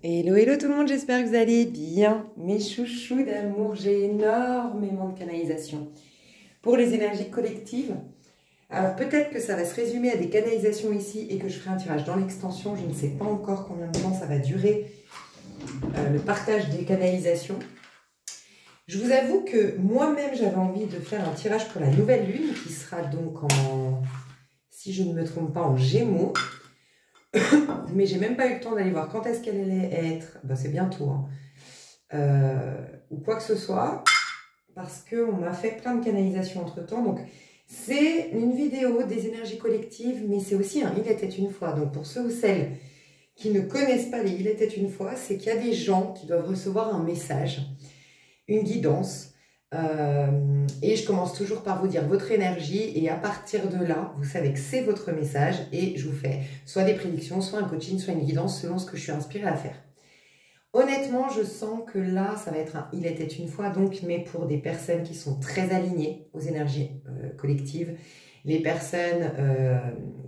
Hello, hello tout le monde, j'espère que vous allez bien. Mes chouchous d'amour, j'ai énormément de canalisation pour les énergies collectives. Alors peut-être que ça va se résumer à des canalisations ici et que je ferai un tirage dans l'extension. Je ne sais pas encore combien de temps ça va durer, le partage des canalisations. Je vous avoue que moi-même j'avais envie de faire un tirage pour la nouvelle lune qui sera donc en, si je ne me trompe pas, en Gémeaux. Mais j'ai même pas eu le temps d'aller voir quand est-ce qu'elle allait être. Ben, c'est bientôt, hein. Ou quoi que ce soit, parce qu'on m'a fait plein de canalisations entre temps. Donc, c'est une vidéo des énergies collectives, mais c'est aussi un Il était une fois. Donc, pour ceux ou celles qui ne connaissent pas les Il était une fois, c'est qu'il y a des gens qui doivent recevoir un message, une guidance. Et je commence toujours par vous dire votre énergie et à partir de là, vous savez que c'est votre message et je vous fais soit des prédictions, soit un coaching, soit une guidance selon ce que je suis inspirée à faire. Honnêtement, je sens que là, ça va être un Il était une fois, donc, mais pour des personnes qui sont très alignées aux énergies collectives, les personnes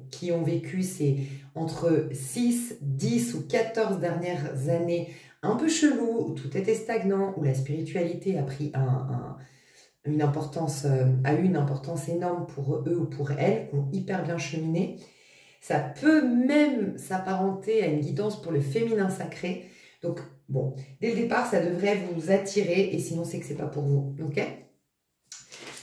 qui ont vécu ces entre 6, 10 ou 14 dernières années un peu chelou, où tout était stagnant, où la spiritualité a pris une importance, a eu une importance énorme pour eux ou pour elles, qui ont hyper bien cheminé. Ça peut même s'apparenter à une guidance pour le féminin sacré. Donc, bon, dès le départ, ça devrait vous attirer, et sinon, c'est que c'est pas pour vous, ok?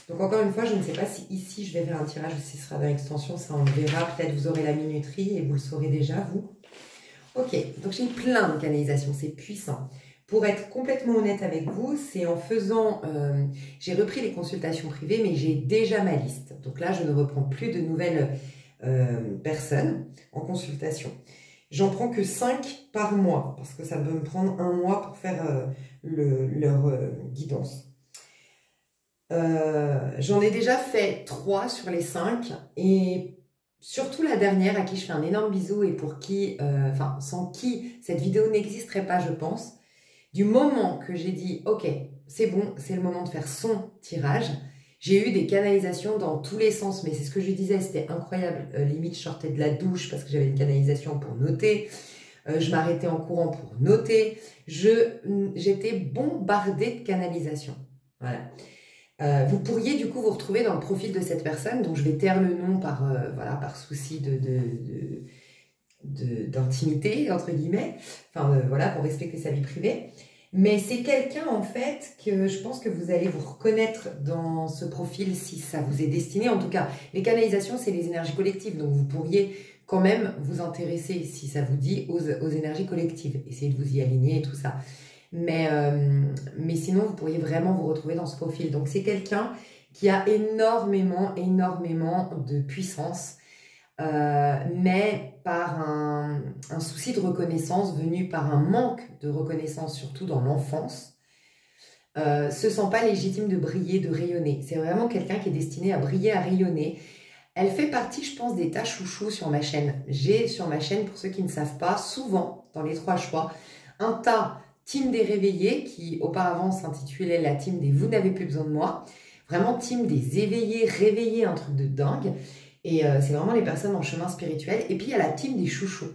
Donc, encore une fois, je ne sais pas si ici, je vais faire un tirage ou si ce sera dans l'extension, ça on verra. Peut-être vous aurez la minuterie et vous le saurez déjà, vous. Ok, donc j'ai plein de canalisations, c'est puissant. Pour être complètement honnête avec vous, c'est en faisant... j'ai repris les consultations privées, mais j'ai déjà ma liste. Donc là, je ne reprends plus de nouvelles personnes en consultation. J'en prends que 5 par mois, parce que ça peut me prendre un mois pour faire leur guidance. J'en ai déjà fait 3 sur les 5, et surtout la dernière à qui je fais un énorme bisou et pour qui, enfin sans qui cette vidéo n'existerait pas, je pense. Du moment que j'ai dit ok, c'est bon, c'est le moment de faire son tirage, j'ai eu des canalisations dans tous les sens, mais c'est ce que je disais, c'était incroyable. Limite, je sortais de la douche parce que j'avais une canalisation pour noter. Je m'arrêtais en courant pour noter. J'étais bombardée de canalisations. Voilà. Vous pourriez du coup vous retrouver dans le profil de cette personne, dont je vais taire le nom par, voilà, par souci d'intimité, entre guillemets, enfin voilà, pour respecter sa vie privée. Mais c'est quelqu'un en fait que je pense que vous allez vous reconnaître dans ce profil si ça vous est destiné. En tout cas, les canalisations, c'est les énergies collectives, donc vous pourriez quand même vous intéresser, si ça vous dit, aux énergies collectives. Essayez de vous y aligner et tout ça. Mais sinon, vous pourriez vraiment vous retrouver dans ce profil. Donc, c'est quelqu'un qui a énormément, énormément de puissance, mais par un souci de reconnaissance venu par un manque de reconnaissance, surtout dans l'enfance, se sent pas légitime de briller, de rayonner. C'est vraiment quelqu'un qui est destiné à briller, à rayonner. Elle fait partie, je pense, des tas chouchous sur ma chaîne. J'ai sur ma chaîne, pour ceux qui ne savent pas, souvent, dans les 3 choix, un tas team des réveillés, qui auparavant s'intitulait la team des Vous n'avez plus besoin de moi. Vraiment team des éveillés, réveillés, un truc de dingue. Et c'est vraiment les personnes en chemin spirituel. Et puis il y a la team des chouchous.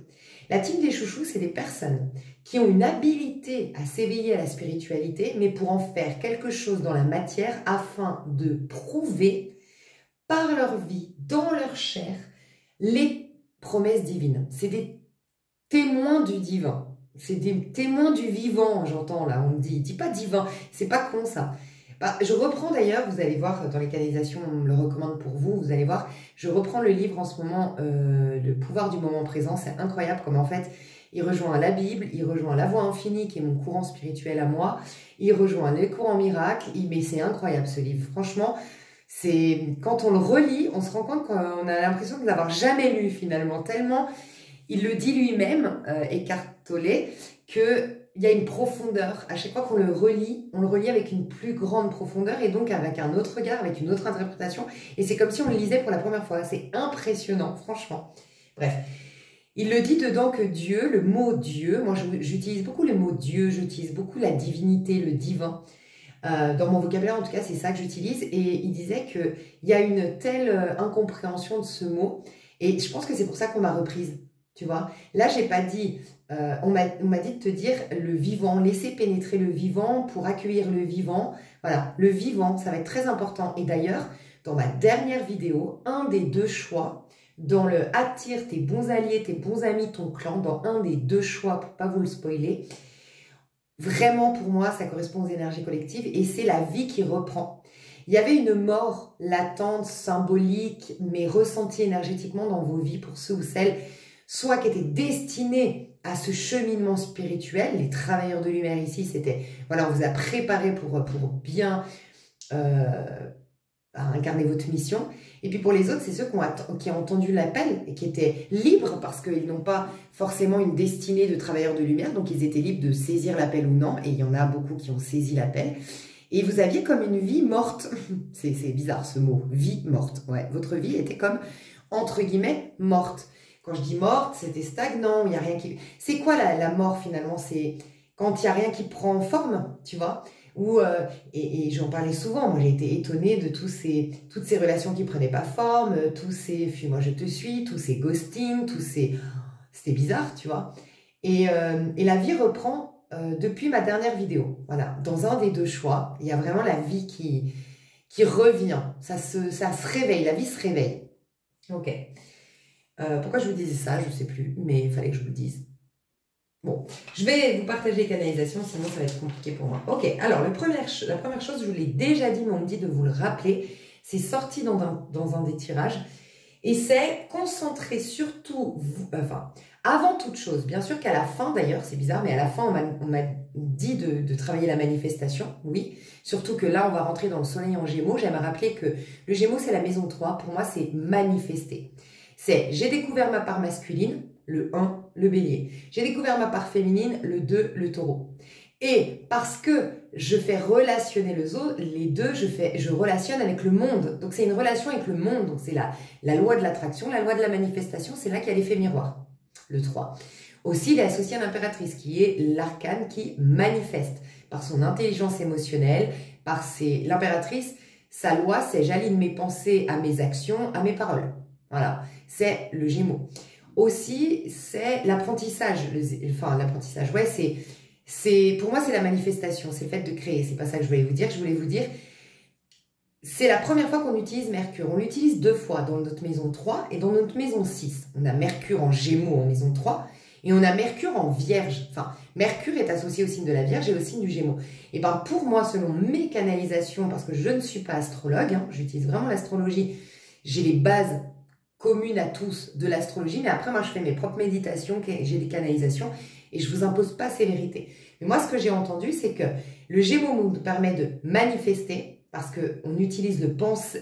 La team des chouchous, c'est des personnes qui ont une habilité à s'éveiller à la spiritualité, mais pour en faire quelque chose dans la matière afin de prouver par leur vie, dans leur chair, les promesses divines. C'est des témoins du divin. C'est des témoins du vivant, j'entends là, on me dit. Dis pas divin, c'est pas con ça. Bah, je reprends d'ailleurs, vous allez voir dans les canalisations, on me le recommande pour vous, vous allez voir, je reprends le livre en ce moment, Le pouvoir du moment présent, c'est incroyable comme en fait, il rejoint la Bible, il rejoint la voie infinie qui est mon courant spirituel à moi, il rejoint les courants miracles, mais c'est incroyable ce livre, franchement, c'est quand on le relit, on se rend compte qu'on a l'impression de ne l'avoir jamais lu finalement, tellement il le dit lui-même, Eckhart Tolle, qu'il y a une profondeur. À chaque fois qu'on le relit, on le relit avec une plus grande profondeur et donc avec un autre regard, avec une autre interprétation. Et c'est comme si on le lisait pour la première fois. C'est impressionnant, franchement. Bref, il le dit dedans que Dieu, le mot Dieu, moi j'utilise beaucoup le mot Dieu, j'utilise beaucoup la divinité, le divin. Dans mon vocabulaire, en tout cas, c'est ça que j'utilise. Et il disait qu'il y a une telle incompréhension de ce mot. Et je pense que c'est pour ça qu'on m'a reprise. Tu vois, là, j'ai pas dit, on m'a dit de te dire le vivant, laisser pénétrer le vivant pour accueillir le vivant. Voilà, le vivant, ça va être très important. Et d'ailleurs, dans ma dernière vidéo, un des deux choix, dans le attire tes bons alliés, tes bons amis, ton clan, dans un des deux choix, pour pas vous le spoiler, vraiment pour moi, ça correspond aux énergies collectives et c'est la vie qui reprend. Il y avait une mort latente, symbolique, mais ressentie énergétiquement dans vos vies pour ceux ou celles, soit qui étaient destinés à ce cheminement spirituel. Les travailleurs de lumière ici, c'était, voilà, on vous a préparé pour bien incarner votre mission. Et puis pour les autres, c'est ceux qui ont entendu l'appel et qui étaient libres parce qu'ils n'ont pas forcément une destinée de travailleurs de lumière, donc ils étaient libres de saisir l'appel ou non. Et il y en a beaucoup qui ont saisi l'appel. Et vous aviez comme une vie morte. C'est bizarre ce mot, vie morte. Ouais, votre vie était comme, entre guillemets, morte. Quand je dis morte, c'était stagnant, il n'y a rien qui... C'est quoi la mort finalement? C'est quand il n'y a rien qui prend forme, tu vois? Et j'en parlais souvent, moi j'ai été étonnée de toutes ces relations qui ne prenaient pas forme, tous ces fuis-moi je te suis, tous ces ghostings, C'était bizarre, tu vois? Et la vie reprend depuis ma dernière vidéo. Voilà, dans un des deux choix, il y a vraiment la vie qui revient. Ça se réveille, la vie se réveille. Ok. Pourquoi je vous disais ça, je ne sais plus, mais il fallait que je vous le dise. Bon, je vais vous partager les canalisations, sinon ça va être compliqué pour moi. Ok, alors la première chose, je vous l'ai déjà dit, mais on me dit de vous le rappeler, c'est sorti dans un des tirages, et c'est concentrer surtout, avant toute chose, bien sûr qu'à la fin d'ailleurs, c'est bizarre, mais à la fin on m'a dit de travailler la manifestation, oui, surtout que là on va rentrer dans le soleil en Gémeaux. J'aime rappeler que le Gémeaux c'est la maison 3, pour moi c'est manifester. C'est j'ai découvert ma part masculine, le 1, le bélier. J'ai découvert ma part féminine, le 2, le taureau. Et parce que je fais relationner les deux, je relationne avec le monde. Donc c'est une relation avec le monde. Donc c'est la loi de l'attraction, la loi de la manifestation, c'est là qu'il y a l'effet miroir, le 3. Aussi, il est associé à l'impératrice, qui est l'arcane qui manifeste par son intelligence émotionnelle, l'impératrice, sa loi, c'est j'aligne mes pensées à mes actions, à mes paroles. Voilà, c'est le Gémeaux. Aussi, c'est l'apprentissage. L'apprentissage, ouais, pour moi, c'est la manifestation, c'est le fait de créer. C'est pas ça que je voulais vous dire. Je voulais vous dire, c'est la première fois qu'on utilise Mercure. On l'utilise 2 fois dans notre maison 3 et dans notre maison 6. On a Mercure en Gémeaux en maison 3 et on a Mercure en Vierge. Enfin, Mercure est associé au signe de la Vierge et au signe du Gémeaux. Et bien, pour moi, selon mes canalisations, parce que je ne suis pas astrologue, hein, j'utilise vraiment l'astrologie, j'ai les bases communes à tous de l'astrologie, mais après moi je fais mes propres méditations, j'ai des canalisations et je vous impose pas ces vérités. Mais moi ce que j'ai entendu c'est que le Gémeaux nous permet de manifester parce qu'on utilise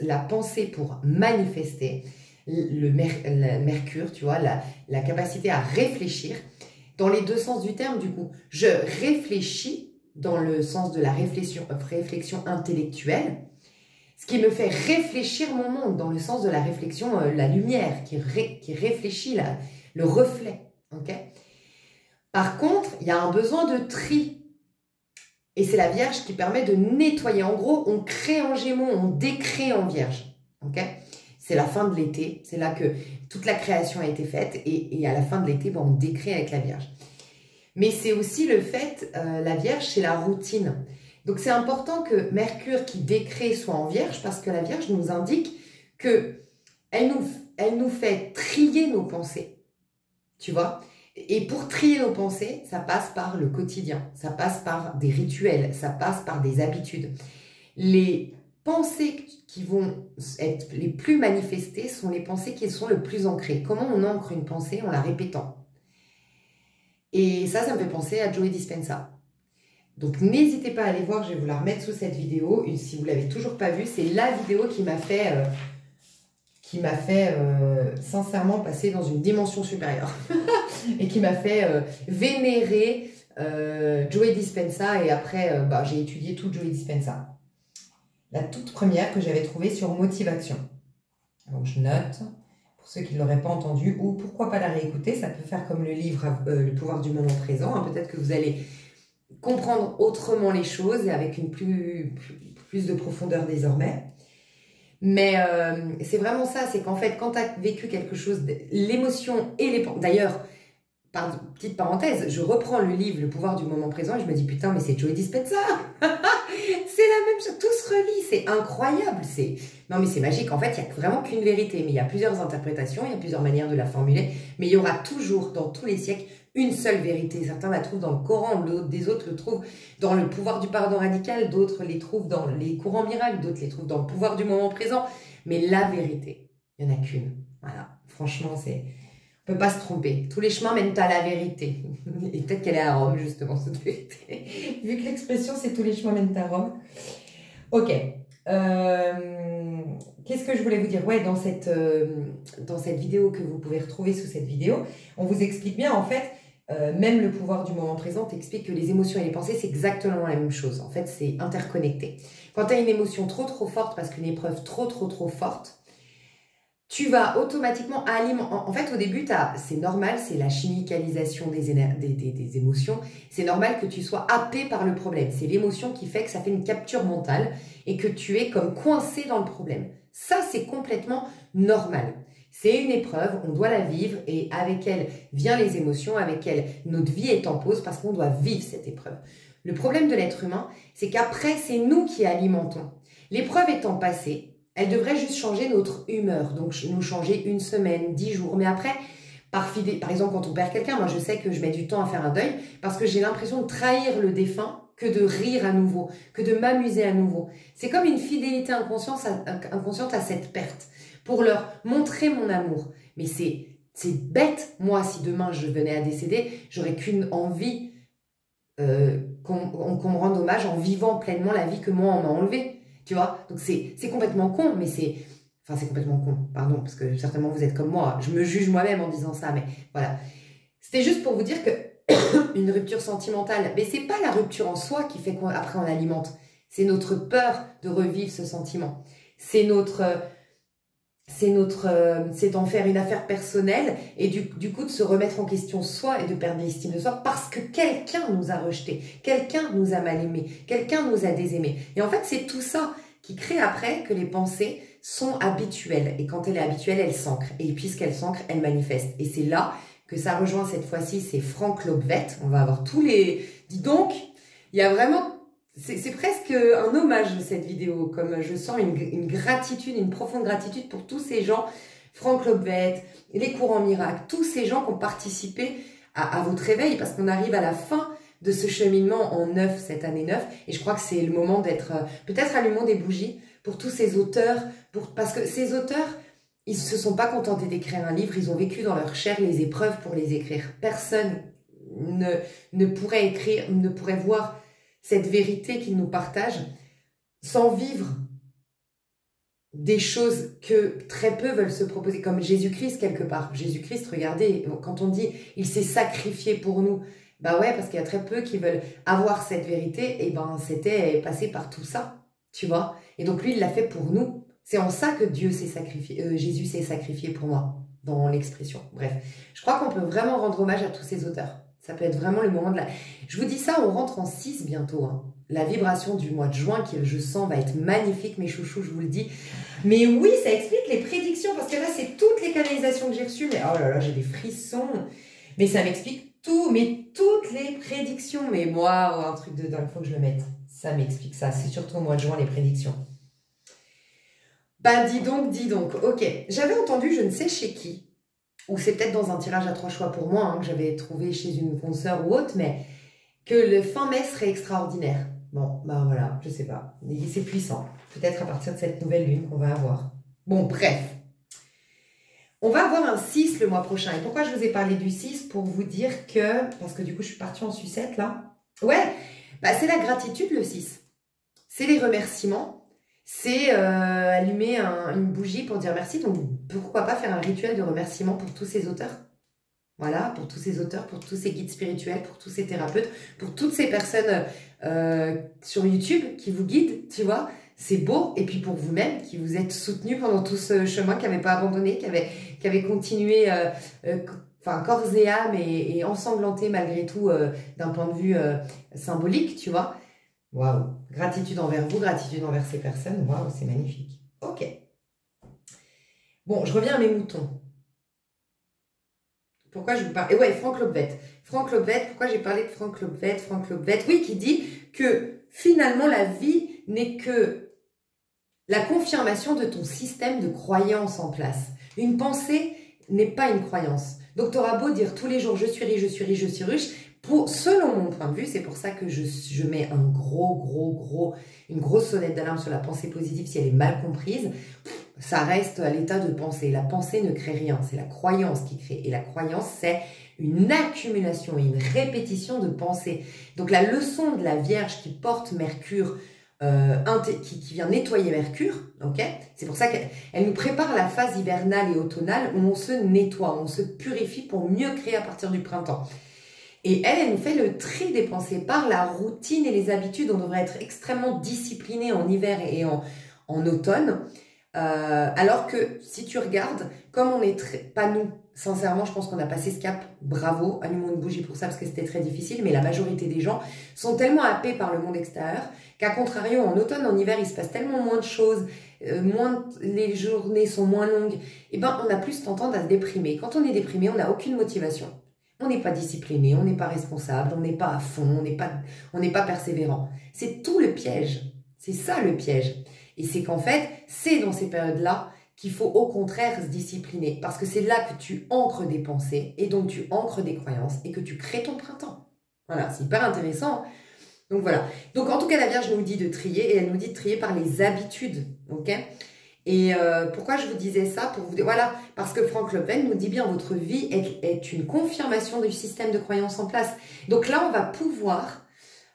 la pensée pour manifester, le Mercure, tu vois, la capacité à réfléchir dans les deux sens du terme du coup. Je réfléchis dans le sens de la réflexion intellectuelle, ce qui me fait réfléchir mon monde, dans le sens de la réflexion, la lumière, qui réfléchit, le reflet. Okay. Par contre, il y a un besoin de tri. Et c'est la Vierge qui permet de nettoyer. En gros, on crée en Gémeaux, on décrée en Vierge. Okay. C'est la fin de l'été, c'est là que toute la création a été faite. Et à la fin de l'été, on décrée avec la Vierge. Mais c'est aussi le fait, la Vierge, c'est la routine. Donc c'est important que Mercure qui décrée soit en Vierge parce que la Vierge nous indique que elle nous fait trier nos pensées, tu vois. Et pour trier nos pensées, ça passe par le quotidien, ça passe par des rituels, ça passe par des habitudes. Les pensées qui vont être les plus manifestées sont les pensées qui sont le plus ancrées. Comment on ancre une pensée? En la répétant. Et ça me fait penser à Joe Dispenza. Donc n'hésitez pas à aller voir, je vais vous la remettre sous cette vidéo. Et si vous ne l'avez toujours pas vue, c'est la vidéo qui m'a fait, sincèrement passer dans une dimension supérieure. Et qui m'a fait vénérer Joe Dispenza. Et après, j'ai étudié tout Joe Dispenza. La toute première que j'avais trouvée sur Motivation. Donc je note, pour ceux qui ne l'auraient pas entendu, ou pourquoi pas la réécouter, ça peut faire comme le livre Le pouvoir du moment présent. Hein, peut-être que vous allez comprendre autrement les choses et avec une plus de profondeur désormais. Mais c'est vraiment ça, c'est qu'en fait, quand tu as vécu quelque chose, l'émotion et les... D'ailleurs, petite parenthèse, je reprends le livre Le pouvoir du moment présent et je me dis, putain, mais c'est Joe Dispenza. C'est la même chose, tout se relie, c'est incroyable. Non, mais c'est magique. En fait, il n'y a vraiment qu'une vérité, mais il y a plusieurs interprétations, il y a plusieurs manières de la formuler, mais il y aura toujours, dans tous les siècles, une seule vérité. Certains la trouvent dans le Coran, des autres le trouvent dans le pouvoir du pardon radical, d'autres les trouvent dans les courants miracles, d'autres les trouvent dans le pouvoir du moment présent. Mais la vérité, il n'y en a qu'une. Voilà, franchement, on ne peut pas se tromper. Tous les chemins mènent à la vérité. Et peut-être qu'elle est à Rome, justement, cette vérité. Vu que l'expression, c'est tous les chemins mènent à Rome. Ok. Qu'est-ce que je voulais vous dire? Ouais, dans cette vidéo que vous pouvez retrouver sous cette vidéo, on vous explique bien, en fait, même le pouvoir du moment présent t'explique que les émotions et les pensées, c'est exactement la même chose. En fait, c'est interconnecté. Quand tu as une émotion trop forte, parce qu'une épreuve trop forte, tu vas automatiquement alimenter. En fait, au début, c'est normal, c'est la chimicalisation des émotions. C'est normal que tu sois happé par le problème. C'est l'émotion qui fait que ça fait une capture mentale et que tu es comme coincé dans le problème. Ça, c'est complètement normal. C'est une épreuve, on doit la vivre et avec elle vient les émotions, avec elle notre vie est en pause parce qu'on doit vivre cette épreuve. Le problème de l'être humain, c'est qu'après, c'est nous qui alimentons. L'épreuve étant passée, elle devrait juste changer notre humeur, donc nous changer une semaine, 10 jours. Mais après, par exemple, quand on perd quelqu'un, moi je sais que je mets du temps à faire un deuil parce que j'ai l'impression de trahir le défunt que de rire à nouveau, que de m'amuser à nouveau. C'est comme une fidélité inconsciente à cette perte pour leur montrer mon amour. Mais c'est bête. Moi, si demain je venais à décéder, j'aurais qu'une envie qu'on me rende hommage en vivant pleinement la vie que moi on m'a enlevée. Tu vois, donc c'est complètement con, mais c'est complètement con, pardon, parce que certainement vous êtes comme moi, je me juge moi-même en disant ça, mais voilà. C'était juste pour vous dire que une rupture sentimentale, mais c'est pas la rupture en soi qui fait qu'après on alimente, c'est notre peur de revivre ce sentiment, c'est d'en faire une affaire personnelle et du coup de se remettre en question soi et de perdre l'estime de soi parce que quelqu'un nous a rejetés, quelqu'un nous a mal aimés, quelqu'un nous a désaimés. Et en fait, c'est tout ça qui crée après que les pensées sont habituelles. Et quand elle est habituelle, elle s'ancre. Et puisqu'elle s'ancre, elle manifeste. Et c'est là que ça rejoint cette fois-ci, c'est Frank Lobvet. On va avoir tous les... Dis donc, il y a vraiment... C'est presque un hommage cette vidéo, comme je sens une gratitude, une profonde gratitude pour tous ces gens, Frank Lobvet, les courants miracles, tous ces gens qui ont participé à votre réveil, parce qu'on arrive à la fin de ce cheminement en neuf, cette année 9, et je crois que c'est le moment d'être, peut-être allumons des bougies pour tous ces auteurs, parce que ces auteurs, ils ne se sont pas contentés d'écrire un livre, ils ont vécu dans leur chair les épreuves pour les écrire. Personne ne pourrait écrire, ne pourrait voir cette vérité qu'ils nous partagent, sans vivre des choses que très peu veulent se proposer, comme Jésus-Christ quelque part. Jésus-Christ, regardez, quand on dit « il s'est sacrifié pour nous », bah ouais, parce qu'il y a très peu qui veulent avoir cette vérité, et ben c'était passé par tout ça, tu vois. Et donc lui, il l'a fait pour nous. C'est en ça que Dieu s'est sacrifié, Jésus s'est sacrifié pour moi, dans l'expression. Bref, je crois qu'on peut vraiment rendre hommage à tous ces auteurs. Ça peut être vraiment le moment de la... Je vous dis ça, on rentre en 6 bientôt. Hein. La vibration du mois de juin, qui je sens, va être magnifique, mes chouchous, je vous le dis. Mais oui, ça explique les prédictions, parce que là, c'est toutes les canalisations que j'ai reçues. Mais oh là là, j'ai des frissons. Mais ça m'explique tout, mais toutes les prédictions. Mais moi, un truc de dingue, il faut que je le mette. Ça m'explique ça. C'est surtout au mois de juin, les prédictions. Ben, dis donc. Ok, j'avais entendu, je ne sais chez qui, ou c'est peut-être dans un tirage à 3 choix pour moi, hein, que j'avais trouvé chez une consoeur ou autre, mais que le fin mai serait extraordinaire. Bon, ben voilà, je sais pas. C'est puissant. Peut-être à partir de cette nouvelle lune qu'on va avoir. Bon, bref. On va avoir un 6 le mois prochain. Et pourquoi je vous ai parlé du 6? Pour vous dire que... Parce que du coup, je suis partie en sucette, là. Ouais, bah, c'est la gratitude, le 6. C'est les remerciements. C'est allumer une bougie pour dire merci. Donc, pourquoi pas faire un rituel de remerciement pour tous ces auteurs? Voilà, pour tous ces auteurs, pour tous ces guides spirituels, pour tous ces thérapeutes, pour toutes ces personnes sur YouTube qui vous guident, tu vois. C'est beau. Et puis pour vous-même, qui vous êtes soutenus pendant tout ce chemin, qui n'avez pas abandonné, qui avez continué, corps et âme et ensanglanté malgré tout d'un point de vue symbolique, tu vois. Waouh, gratitude envers vous, gratitude envers ces personnes. Waouh, c'est magnifique. Ok, Bon, je reviens à mes moutons. Pourquoi je vous parle? Et ouais, Frank Lobvet. Frank Lobvet, pourquoi j'ai parlé de Frank Lobvet? Frank Lobvet, oui, qui dit que finalement la vie n'est que la confirmation de ton système de croyance en place. Une pensée n'est pas une croyance. Donc tu auras beau dire tous les jours je suis riche, je suis riche, je suis riche. Selon mon point de vue, c'est pour ça que je mets une grosse sonnette d'alarme sur la pensée positive si elle est mal comprise. Ça reste à l'état de pensée. La pensée ne crée rien, c'est la croyance qui crée. Et la croyance, c'est une accumulation et une répétition de pensées. Donc la leçon de la Vierge qui porte Mercure, qui vient nettoyer Mercure, ok, c'est pour ça qu'elle nous prépare la phase hivernale et automnale où on se nettoie, on se purifie pour mieux créer à partir du printemps. Et elle nous fait le tri des pensées par la routine et les habitudes. On devrait être extrêmement discipliné en hiver et en automne. Alors que si tu regardes, comme on est pas nous, sincèrement, je pense qu'on a passé ce cap, bravo, allumons une bougie pour ça parce que c'était très difficile, mais la majorité des gens sont tellement happés par le monde extérieur qu'à contrario, en automne, en hiver, il se passe tellement moins de choses, les journées sont moins longues, et ben on a plus tendance à se déprimer. Quand on est déprimé, on n'a aucune motivation. On n'est pas discipliné, on n'est pas responsable, on n'est pas à fond, on n'est pas persévérant. C'est tout le piège. C'est ça le piège. Et c'est qu'en fait, c'est dans ces périodes-là qu'il faut au contraire se discipliner. Parce que c'est là que tu ancres des pensées et donc tu ancres des croyances et que tu crées ton printemps. Voilà, c'est hyper intéressant. Donc voilà. Donc en tout cas, la Vierge nous dit de trier et elle nous dit de trier par les habitudes. Ok ? Et pourquoi je vous disais ça? Pour vous dire, voilà, parce que Frank Lobvet nous dit bien votre vie est une confirmation du système de croyance en place. Donc là, on va pouvoir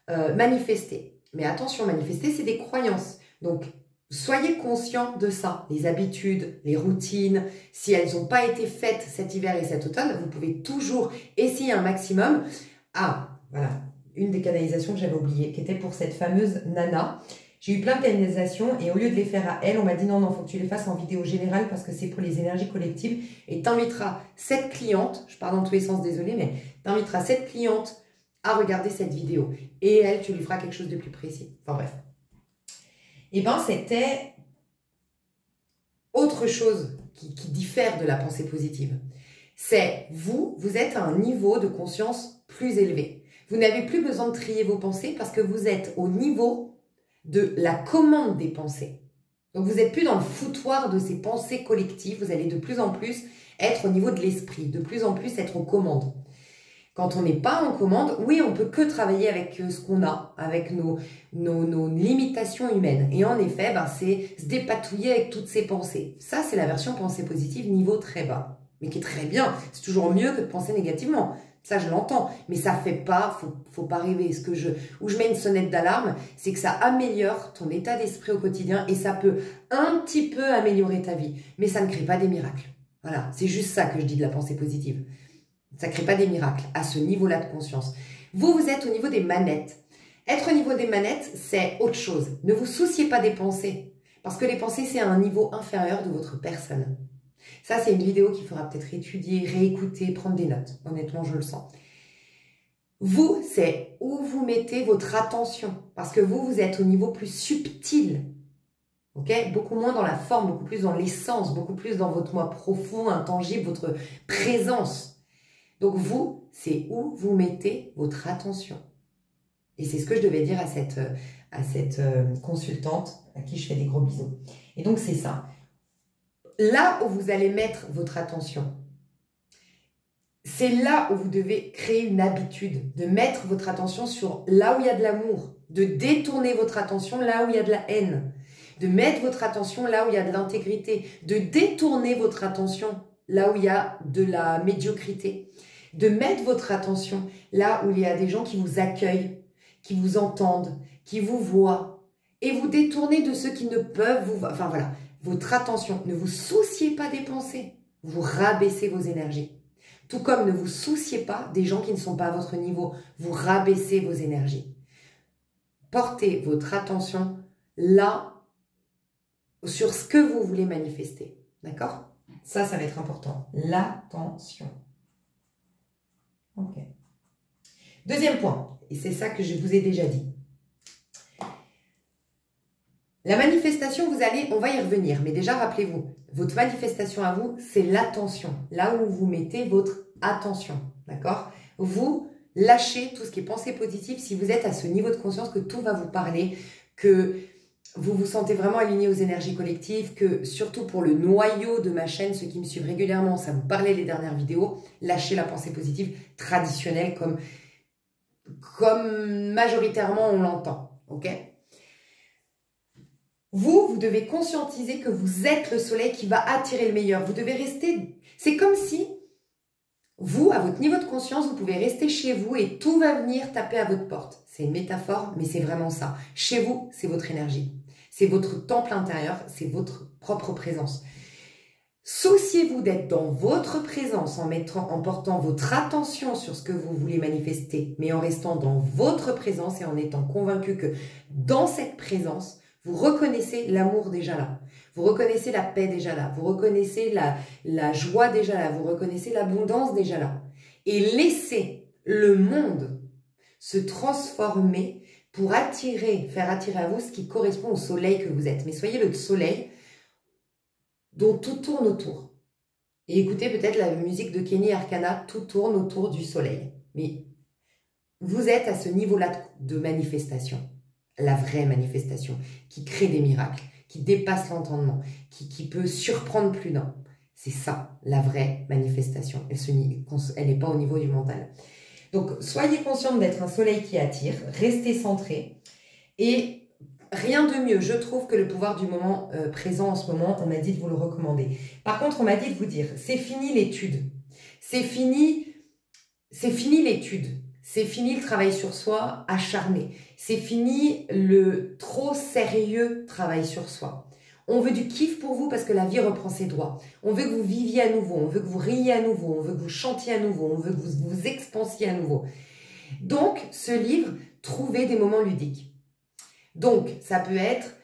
manifester. Mais attention, manifester, c'est des croyances. Donc, soyez conscients de ça. Les habitudes, les routines, si elles n'ont pas été faites cet hiver et cet automne, vous pouvez toujours essayer un maximum. Ah, voilà, une des canalisations que j'avais oubliées, qui était pour cette fameuse Nana. J'ai eu plein de canalisations et au lieu de les faire à elle, on m'a dit non, faut que tu les fasses en vidéo générale parce que c'est pour les énergies collectives et t'inviteras cette cliente, je parle dans tous les sens, désolée, mais t'inviteras cette cliente à regarder cette vidéo et elle, tu lui feras quelque chose de plus précis. Enfin bref. Et bien, c'était autre chose qui diffère de la pensée positive. C'est vous êtes à un niveau de conscience plus élevé. Vous n'avez plus besoin de trier vos pensées parce que vous êtes au niveau de la commande des pensées. Donc vous n'êtes plus dans le foutoir de ces pensées collectives, vous allez de plus en plus être au niveau de l'esprit, de plus en plus être aux commandes. Quand on n'est pas en commande, oui, on peut que travailler avec ce qu'on a, avec nos limitations humaines. Et en effet, c'est se dépatouiller avec toutes ces pensées. Ça, c'est la version pensée positive niveau très bas, mais qui est très bien. C'est toujours mieux que de penser négativement. Ça, je l'entends, mais ça fait pas, faut pas rêver. Où je mets une sonnette d'alarme, c'est que ça améliore ton état d'esprit au quotidien et ça peut un petit peu améliorer ta vie, mais ça ne crée pas des miracles. Voilà, c'est juste ça que je dis de la pensée positive. Ça ne crée pas des miracles à ce niveau-là de conscience. Vous êtes au niveau des manettes. Être au niveau des manettes, c'est autre chose. Ne vous souciez pas des pensées, parce que les pensées, c'est à un niveau inférieur de votre personne. Ça, c'est une vidéo qu'il faudra peut-être étudier, réécouter, prendre des notes. Honnêtement, je le sens. Vous, c'est où vous mettez votre attention. Parce que vous êtes au niveau plus subtil. Okay, beaucoup moins dans la forme, beaucoup plus dans l'essence, beaucoup plus dans votre moi profond, intangible, votre présence. Donc vous, c'est où vous mettez votre attention. Et c'est ce que je devais dire à cette consultante à qui je fais des gros bisous. Et donc c'est ça. Là où vous allez mettre votre attention, c'est là où vous devez créer une habitude de mettre votre attention sur là où il y a de l'amour, de détourner votre attention là où il y a de la haine, de mettre votre attention là où il y a de l'intégrité, de détourner votre attention là où il y a de la médiocrité, de mettre votre attention là où il y a des gens qui vous accueillent, qui vous entendent, qui vous voient, et vous détournez de ceux qui ne peuvent vous voir. Enfin voilà. Votre attention, ne vous souciez pas des pensées, vous rabaissez vos énergies. Tout comme ne vous souciez pas des gens qui ne sont pas à votre niveau, vous rabaissez vos énergies. Portez votre attention là, sur ce que vous voulez manifester. D'accord? Ça va être important. L'attention. Ok. Deuxième point, et c'est ça que je vous ai déjà dit. La manifestation, on va y revenir, mais déjà rappelez-vous, votre manifestation à vous, c'est l'attention, là où vous mettez votre attention, d'accord? Vous lâchez tout ce qui est pensée positive si vous êtes à ce niveau de conscience que tout va vous parler, que vous vous sentez vraiment aligné aux énergies collectives, que surtout pour le noyau de ma chaîne, ceux qui me suivent régulièrement, ça vous parlait les dernières vidéos, lâchez la pensée positive traditionnelle comme majoritairement on l'entend, ok? Vous devez conscientiser que vous êtes le soleil qui va attirer le meilleur. Vous devez rester... C'est comme si vous, à votre niveau de conscience, vous pouvez rester chez vous et tout va venir taper à votre porte. C'est une métaphore, mais c'est vraiment ça. Chez vous, c'est votre énergie. C'est votre temple intérieur, c'est votre propre présence. Souciez-vous d'être dans votre présence en portant votre attention sur ce que vous voulez manifester, mais en restant dans votre présence et en étant convaincu que dans cette présence, vous reconnaissez l'amour déjà là. Vous reconnaissez la paix déjà là. Vous reconnaissez la joie déjà là. Vous reconnaissez l'abondance déjà là. Et laissez le monde se transformer pour faire attirer à vous ce qui correspond au soleil que vous êtes. Mais soyez le soleil dont tout tourne autour. Et écoutez peut-être la musique de Kenny Arcana, tout tourne autour du soleil. Mais vous êtes à ce niveau-là de manifestation. La vraie manifestation, qui crée des miracles, qui dépasse l'entendement, qui peut surprendre plus d'un. C'est ça, la vraie manifestation. Elle n'est pas au niveau du mental. Donc, soyez consciente d'être un soleil qui attire, restez centré. Et rien de mieux, je trouve, que le pouvoir du moment présent en ce moment. On m'a dit de vous le recommander. Par contre, on m'a dit de vous dire, c'est fini l'étude. C'est fini l'étude. C'est fini le travail sur soi acharné. C'est fini le trop sérieux travail sur soi. On veut du kiff pour vous parce que la vie reprend ses droits. On veut que vous viviez à nouveau, on veut que vous riez à nouveau, on veut que vous chantiez à nouveau, on veut que vous vous expansiez à nouveau. Donc, ce livre, trouvez des moments ludiques. Donc, ça peut être,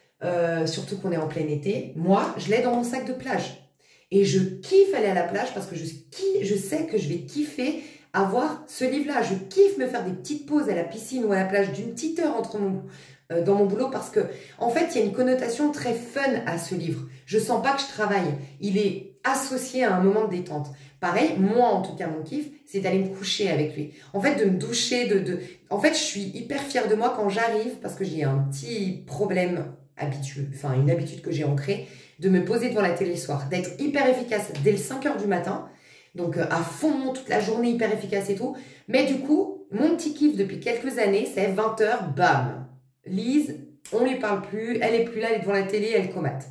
surtout qu'on est en plein été, moi, je l'ai dans mon sac de plage. Et je kiffe aller à la plage parce que je sais que je vais kiffer avoir ce livre-là. Je kiffe me faire des petites pauses à la piscine ou à la plage d'une petite heure dans mon boulot parce que, en fait, il y a une connotation très fun à ce livre. Je sens pas que je travaille. Il est associé à un moment de détente. Pareil, moi, en tout cas, mon kiff, c'est d'aller me coucher avec lui. En fait, de me doucher, En fait, je suis hyper fière de moi quand j'arrive, parce que j'ai un petit problème une habitude que j'ai ancrée, de me poser devant la télé le soir, d'être hyper efficace dès les 5 h du matin, donc à fond, toute la journée hyper efficace et tout. Mais du coup, mon petit kiff depuis quelques années, c'est 20 h, bam. Lise, on ne lui parle plus, elle est plus là, elle est devant la télé, elle comate.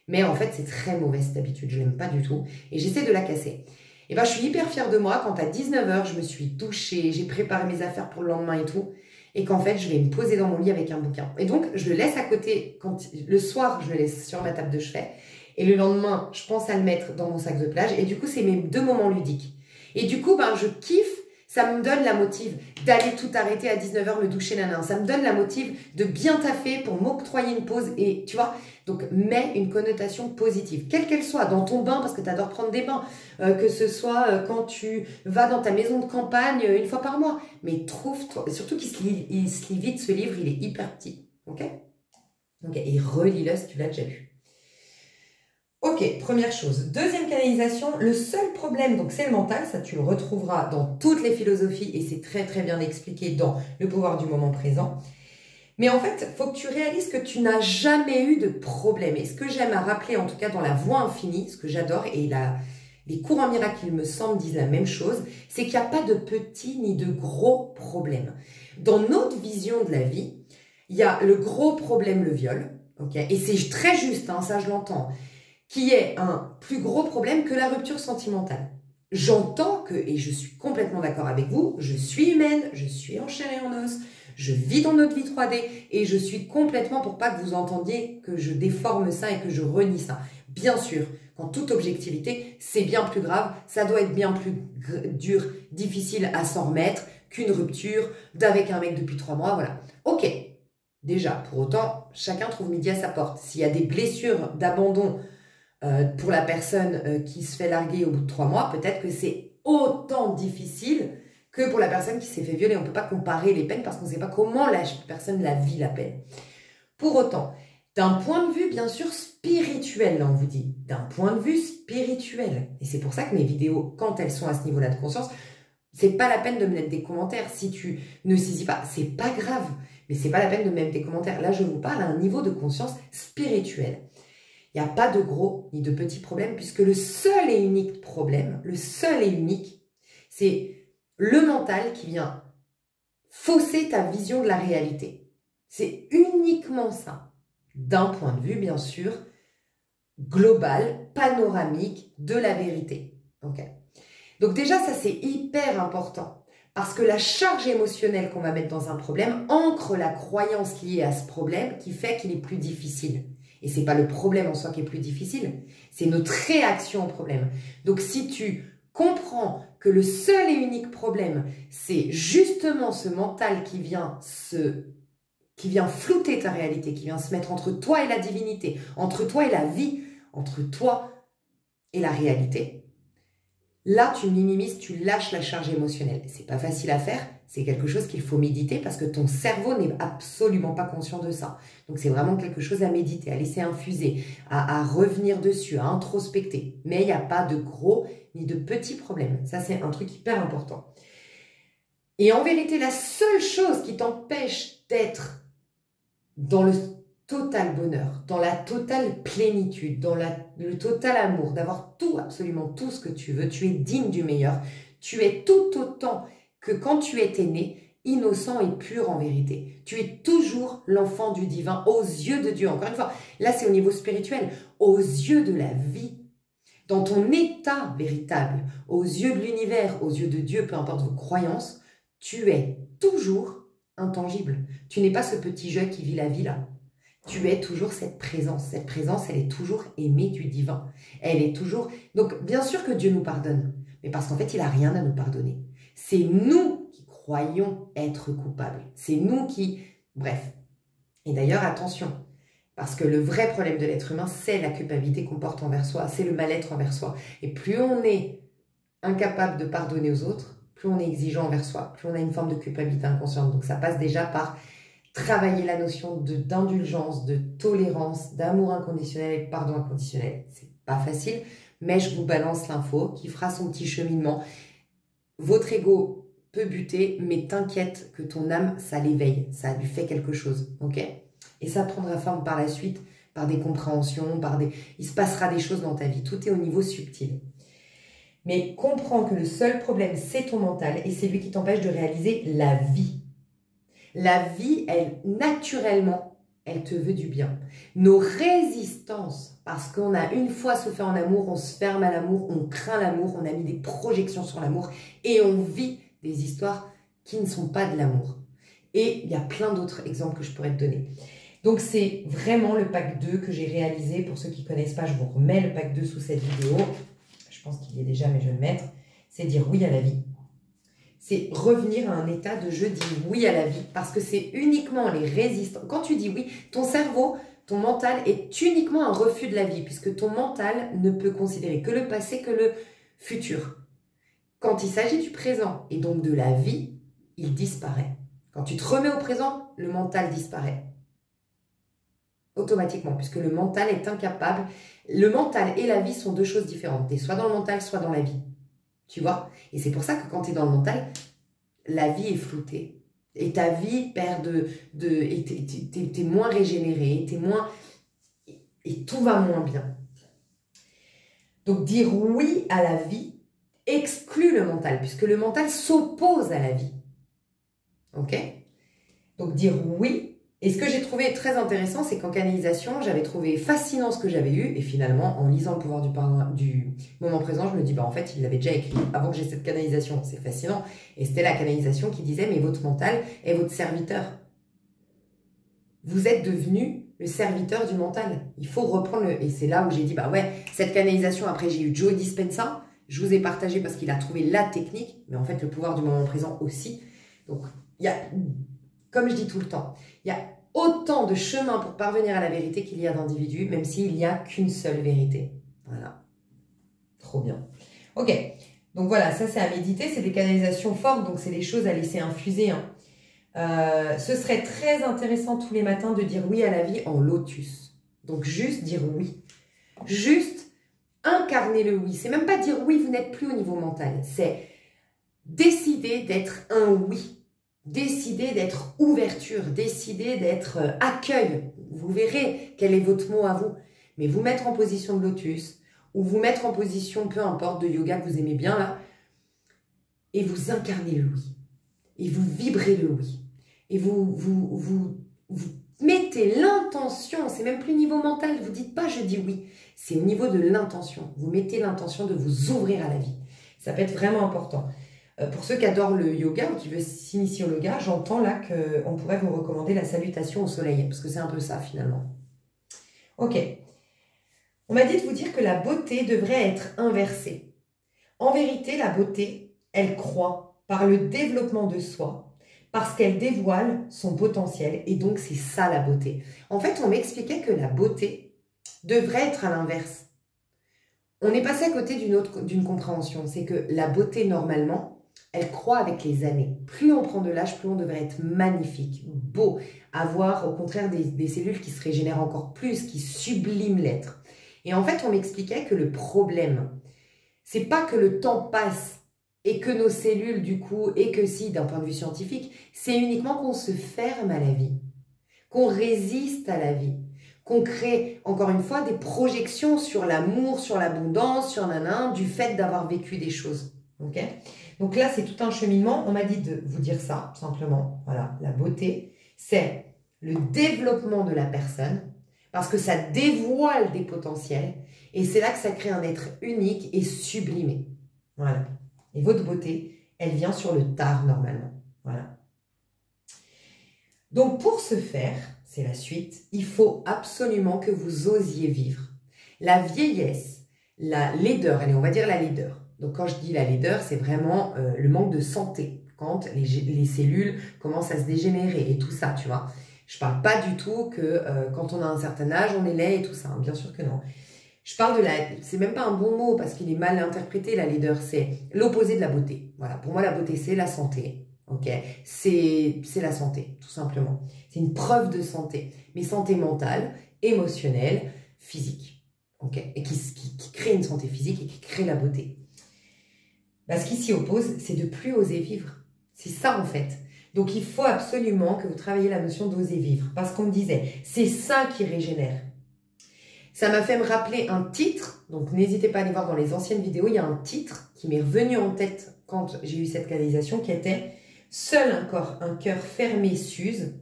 Mais en fait, c'est très mauvais cette habitude, je l'aime pas du tout. Et j'essaie de la casser. Et ben, je suis hyper fière de moi quand à 19 h, je me suis douchée, j'ai préparé mes affaires pour le lendemain et tout. Et qu'en fait, je vais me poser dans mon lit avec un bouquin. Et donc, je le laisse à côté, le soir, je le laisse sur ma table de chevet. Et le lendemain, je pense à le mettre dans mon sac de plage. Et du coup, c'est mes 2 moments ludiques. Et du coup, ben, je kiffe. Ça me donne la motive d'aller tout arrêter à 19 h, me doucher, nanana. Ça me donne la motive de bien taffer pour m'octroyer une pause. Et tu vois, donc mets une connotation positive, quelle qu'elle soit, dans ton bain, parce que tu adores prendre des bains, que ce soit quand tu vas dans ta maison de campagne 1 fois par mois. Mais trouve-toi, surtout qu'il se lit vite ce livre, il est hyper petit. Ok, et relis-le si tu l'as déjà lu. Ok, première chose. Deuxième canalisation, le seul problème, donc c'est le mental, ça tu le retrouveras dans toutes les philosophies et c'est très très bien expliqué dans Le pouvoir du moment présent. Mais en fait, il faut que tu réalises que tu n'as jamais eu de problème. Et ce que j'aime à rappeler, en tout cas dans La Voie Infinie, ce que j'adore, et les cours en miracle, il me semble, disent la même chose, c'est qu'il n'y a pas de petits ni de gros problèmes. Dans notre vision de la vie, il y a le gros problème, le viol, okay, et c'est très juste, hein, ça je l'entends, qui est un plus gros problème que la rupture sentimentale. J'entends que, et je suis complètement d'accord avec vous, je suis humaine, je suis en chair et en os, je vis dans notre vie 3D et je suis complètement pour pas que vous entendiez que je déforme ça et que je renie ça. Bien sûr, qu'en toute objectivité, c'est bien plus grave, ça doit être bien plus dur, difficile à s'en remettre qu'une rupture d'avec un mec depuis 3 mois, voilà. Ok, déjà, pour autant, chacun trouve midi à sa porte. S'il y a des blessures d'abandon pour la personne qui se fait larguer au bout de 3 mois, peut-être que c'est autant difficile que pour la personne qui s'est fait violer. On ne peut pas comparer les peines parce qu'on ne sait pas comment la personne la vit, la peine. Pour autant, D'un point de vue, bien sûr, spirituel, là, on vous dit. D'un point de vue spirituel. Et c'est pour ça que mes vidéos, quand elles sont à ce niveau-là de conscience, c'est pas la peine de me mettre des commentaires. Si tu ne saisis pas, c'est pas grave. Mais c'est pas la peine de me mettre des commentaires. Là, je vous parle à un niveau de conscience spirituel. Il n'y a pas de gros ni de petits problèmes, puisque le seul et unique problème, le seul et unique, c'est le mental qui vient fausser ta vision de la réalité. C'est uniquement ça. D'un point de vue, bien sûr, global, panoramique de la vérité. Okay. Donc déjà, ça c'est hyper important parce que la charge émotionnelle qu'on va mettre dans un problème ancre la croyance liée à ce problème qui fait qu'il est plus difficile. Et c'est pas le problème en soi qui est plus difficile, c'est notre réaction au problème. Donc si tu comprends que le seul et unique problème, c'est justement ce mental qui vient flouter ta réalité, qui vient se mettre entre toi et la divinité, entre toi et la vie, entre toi et la réalité. Là, tu minimises, tu lâches la charge émotionnelle. C'est pas facile à faire, c'est quelque chose qu'il faut méditer parce que ton cerveau n'est absolument pas conscient de ça. Donc, c'est vraiment quelque chose à méditer, à laisser infuser, à revenir dessus, à introspecter. Mais il n'y a pas de gros ni de petits problèmes. Ça, c'est un truc hyper important. Et en vérité, la seule chose qui t'empêche d'être dans le total bonheur, dans la totale plénitude, dans le total amour, d'avoir tout, absolument tout ce que tu veux, tu es digne du meilleur, tu es tout autant que quand tu étais né, innocent et pur en vérité. Tu es toujours l'enfant du divin aux yeux de Dieu. Encore une fois, là c'est au niveau spirituel, aux yeux de la vie, dans ton état véritable, aux yeux de l'univers, aux yeux de Dieu, peu importe vos croyances, tu es toujours intangible. Tu n'es pas ce petit jeu qui vit la vie là. Tu es toujours cette présence. Cette présence, elle est toujours aimée du divin. Elle est toujours... Donc, bien sûr que Dieu nous pardonne, mais parce qu'en fait, il n'a rien à nous pardonner. C'est nous qui croyons être coupables. C'est nous qui... Bref. Et d'ailleurs, attention, parce que le vrai problème de l'être humain, c'est la culpabilité qu'on porte envers soi, c'est le mal-être envers soi. Et plus on est incapable de pardonner aux autres, plus on est exigeant envers soi, plus on a une forme de culpabilité inconsciente. Donc, ça passe déjà par travailler la notion d'indulgence, de tolérance, d'amour inconditionnel et de pardon inconditionnel. C'est pas facile, mais je vous balance l'info qui fera son petit cheminement. Votre ego peut buter, mais t'inquiète que ton âme, ça l'éveille, ça lui fait quelque chose, ok? Et ça prendra forme par la suite, par des compréhensions, il se passera des choses dans ta vie. Tout est au niveau subtil. Mais comprends que le seul problème, c'est ton mental et c'est lui qui t'empêche de réaliser la vie. La vie, elle, naturellement, elle te veut du bien. Nos résistances, parce qu'on a une fois souffert en amour, on se ferme à l'amour, on craint l'amour, on a mis des projections sur l'amour et on vit des histoires qui ne sont pas de l'amour. Et il y a plein d'autres exemples que je pourrais te donner. Donc, c'est vraiment le pack 2 que j'ai réalisé. Pour ceux qui ne connaissent pas, je vous remets le pack 2 sous cette vidéo. Je pense qu'il y est déjà, mais je vais le mettre. C'est dire oui à la vie. C'est revenir à un état de je dis oui à la vie parce que c'est uniquement les résistants. Quand tu dis oui, ton cerveau, ton mental est uniquement un refus de la vie puisque ton mental ne peut considérer que le passé, que le futur. Quand il s'agit du présent et donc de la vie, il disparaît. Quand tu te remets au présent, le mental disparaît. Automatiquement, puisque le mental est incapable. Le mental et la vie sont deux choses différentes. Tu es soit dans le mental, soit dans la vie. Tu vois? Et c'est pour ça que quand tu es dans le mental, la vie est floutée. Et ta vie perd t'es moins régénéré, et tout va moins bien. Donc dire oui à la vie exclut le mental, puisque le mental s'oppose à la vie. Ok? Donc dire oui. Et ce que j'ai trouvé très intéressant, c'est qu'en canalisation, j'avais trouvé fascinant ce que j'avais eu. Et finalement, en lisant le pouvoir du moment présent, je me dis, bah en fait, il l'avait déjà écrit avant que j'ai cette canalisation. C'est fascinant. Et c'était la canalisation qui disait, mais votre mental est votre serviteur. Vous êtes devenu le serviteur du mental. Il faut reprendre le... Et c'est là où j'ai dit, bah ouais, cette canalisation, après j'ai eu Joe Dispenza. Je vous ai partagé parce qu'il a trouvé la technique, mais en fait, le pouvoir du moment présent aussi. Donc, il y a... Comme je dis tout le temps, il y a autant de chemins pour parvenir à la vérité qu'il y a d'individus, même s'il n'y a qu'une seule vérité. Voilà. Trop bien. Ok. Donc voilà, ça c'est à méditer. C'est des canalisations fortes, donc c'est des choses à laisser infuser. Hein. Ce serait très intéressant tous les matins de dire oui à la vie en lotus. Donc, juste dire oui. Juste incarner le oui. C'est même pas dire oui, vous n'êtes plus au niveau mental. C'est décider d'être un oui. Décider d'être ouverture. Décider d'être accueil. Vous verrez quel est votre mot à vous. Mais vous mettre en position de lotus ou vous mettre en position, peu importe, de yoga que vous aimez bien là, et vous incarnez le oui. Et vous vibrez le oui. Et vous mettez l'intention, c'est même plus niveau mental, vous dites pas je dis oui, c'est au niveau de l'intention. Vous mettez l'intention de vous ouvrir à la vie. Ça peut être vraiment important. Pour ceux qui adorent le yoga ou qui veulent s'initier au yoga, j'entends là qu'on pourrait vous recommander la salutation au soleil, parce que c'est un peu ça finalement. Ok. On m'a dit de vous dire que la beauté devrait être inversée. En vérité, la beauté, elle croît par le développement de soi, parce qu'elle dévoile son potentiel, et donc c'est ça la beauté. En fait, on m'expliquait que la beauté devrait être à l'inverse. On est passé à côté d'une compréhension, c'est que la beauté, normalement, elle croît avec les années. Plus on prend de l'âge, plus on devrait être magnifique, beau, avoir au contraire des cellules qui se régénèrent encore plus, qui subliment l'être. Et en fait, on m'expliquait que le problème, c'est pas que le temps passe et que nos cellules, du coup, et que si, d'un point de vue scientifique, c'est uniquement qu'on se ferme à la vie, qu'on résiste à la vie, qu'on crée, encore une fois, des projections sur l'amour, sur l'abondance, sur nanan, du fait d'avoir vécu des choses. Ok ? Donc là, c'est tout un cheminement. On m'a dit de vous dire ça, simplement. Voilà, la beauté, c'est le développement de la personne, parce que ça dévoile des potentiels, et c'est là que ça crée un être unique et sublimé. Voilà. Et votre beauté, elle vient sur le tard, normalement. Voilà. Donc, pour ce faire, c'est la suite, il faut absolument que vous osiez vivre. La vieillesse, la laideur, allez, on va dire la laideur. Donc, quand je dis la laideur, c'est vraiment le manque de santé, quand les cellules commencent à se dégénérer et tout ça, tu vois. Je parle pas du tout que quand on a un certain âge, on est laid et tout ça, hein, bien sûr que non. Je parle de la... C'est même pas un bon mot parce qu'il est mal interprété, la laideur, c'est l'opposé de la beauté. Voilà, pour moi, la beauté, c'est la santé, ok? C'est la santé, tout simplement. C'est une preuve de santé, mais santé mentale, émotionnelle, physique, ok? Et qui crée une santé physique et qui crée la beauté. Bah, ce qui s'y oppose, c'est de plus oser vivre. C'est ça, en fait. Donc, il faut absolument que vous travailliez la notion d'oser vivre. Parce qu'on me disait, c'est ça qui régénère. Ça m'a fait me rappeler un titre. Donc, n'hésitez pas à aller voir dans les anciennes vidéos. Il y a un titre qui m'est revenu en tête quand j'ai eu cette canalisation qui était « Seul un cœur fermé s'use.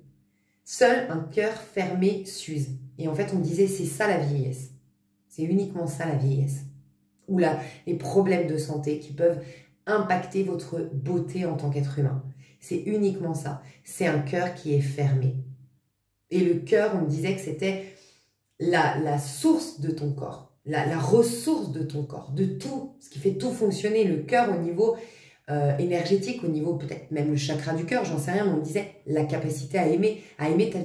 Seul un cœur fermé s'use. » Et en fait, on me disait, c'est ça la vieillesse. C'est uniquement ça la vieillesse. Ou les problèmes de santé qui peuvent impacter votre beauté en tant qu'être humain. C'est uniquement ça. C'est un cœur qui est fermé. Et le cœur, on me disait que c'était la source de ton corps, la ressource de ton corps, de tout, ce qui fait tout fonctionner. Le cœur au niveau énergétique, au niveau peut-être même le chakra du cœur, j'en sais rien, mais on me disait la capacité à aimer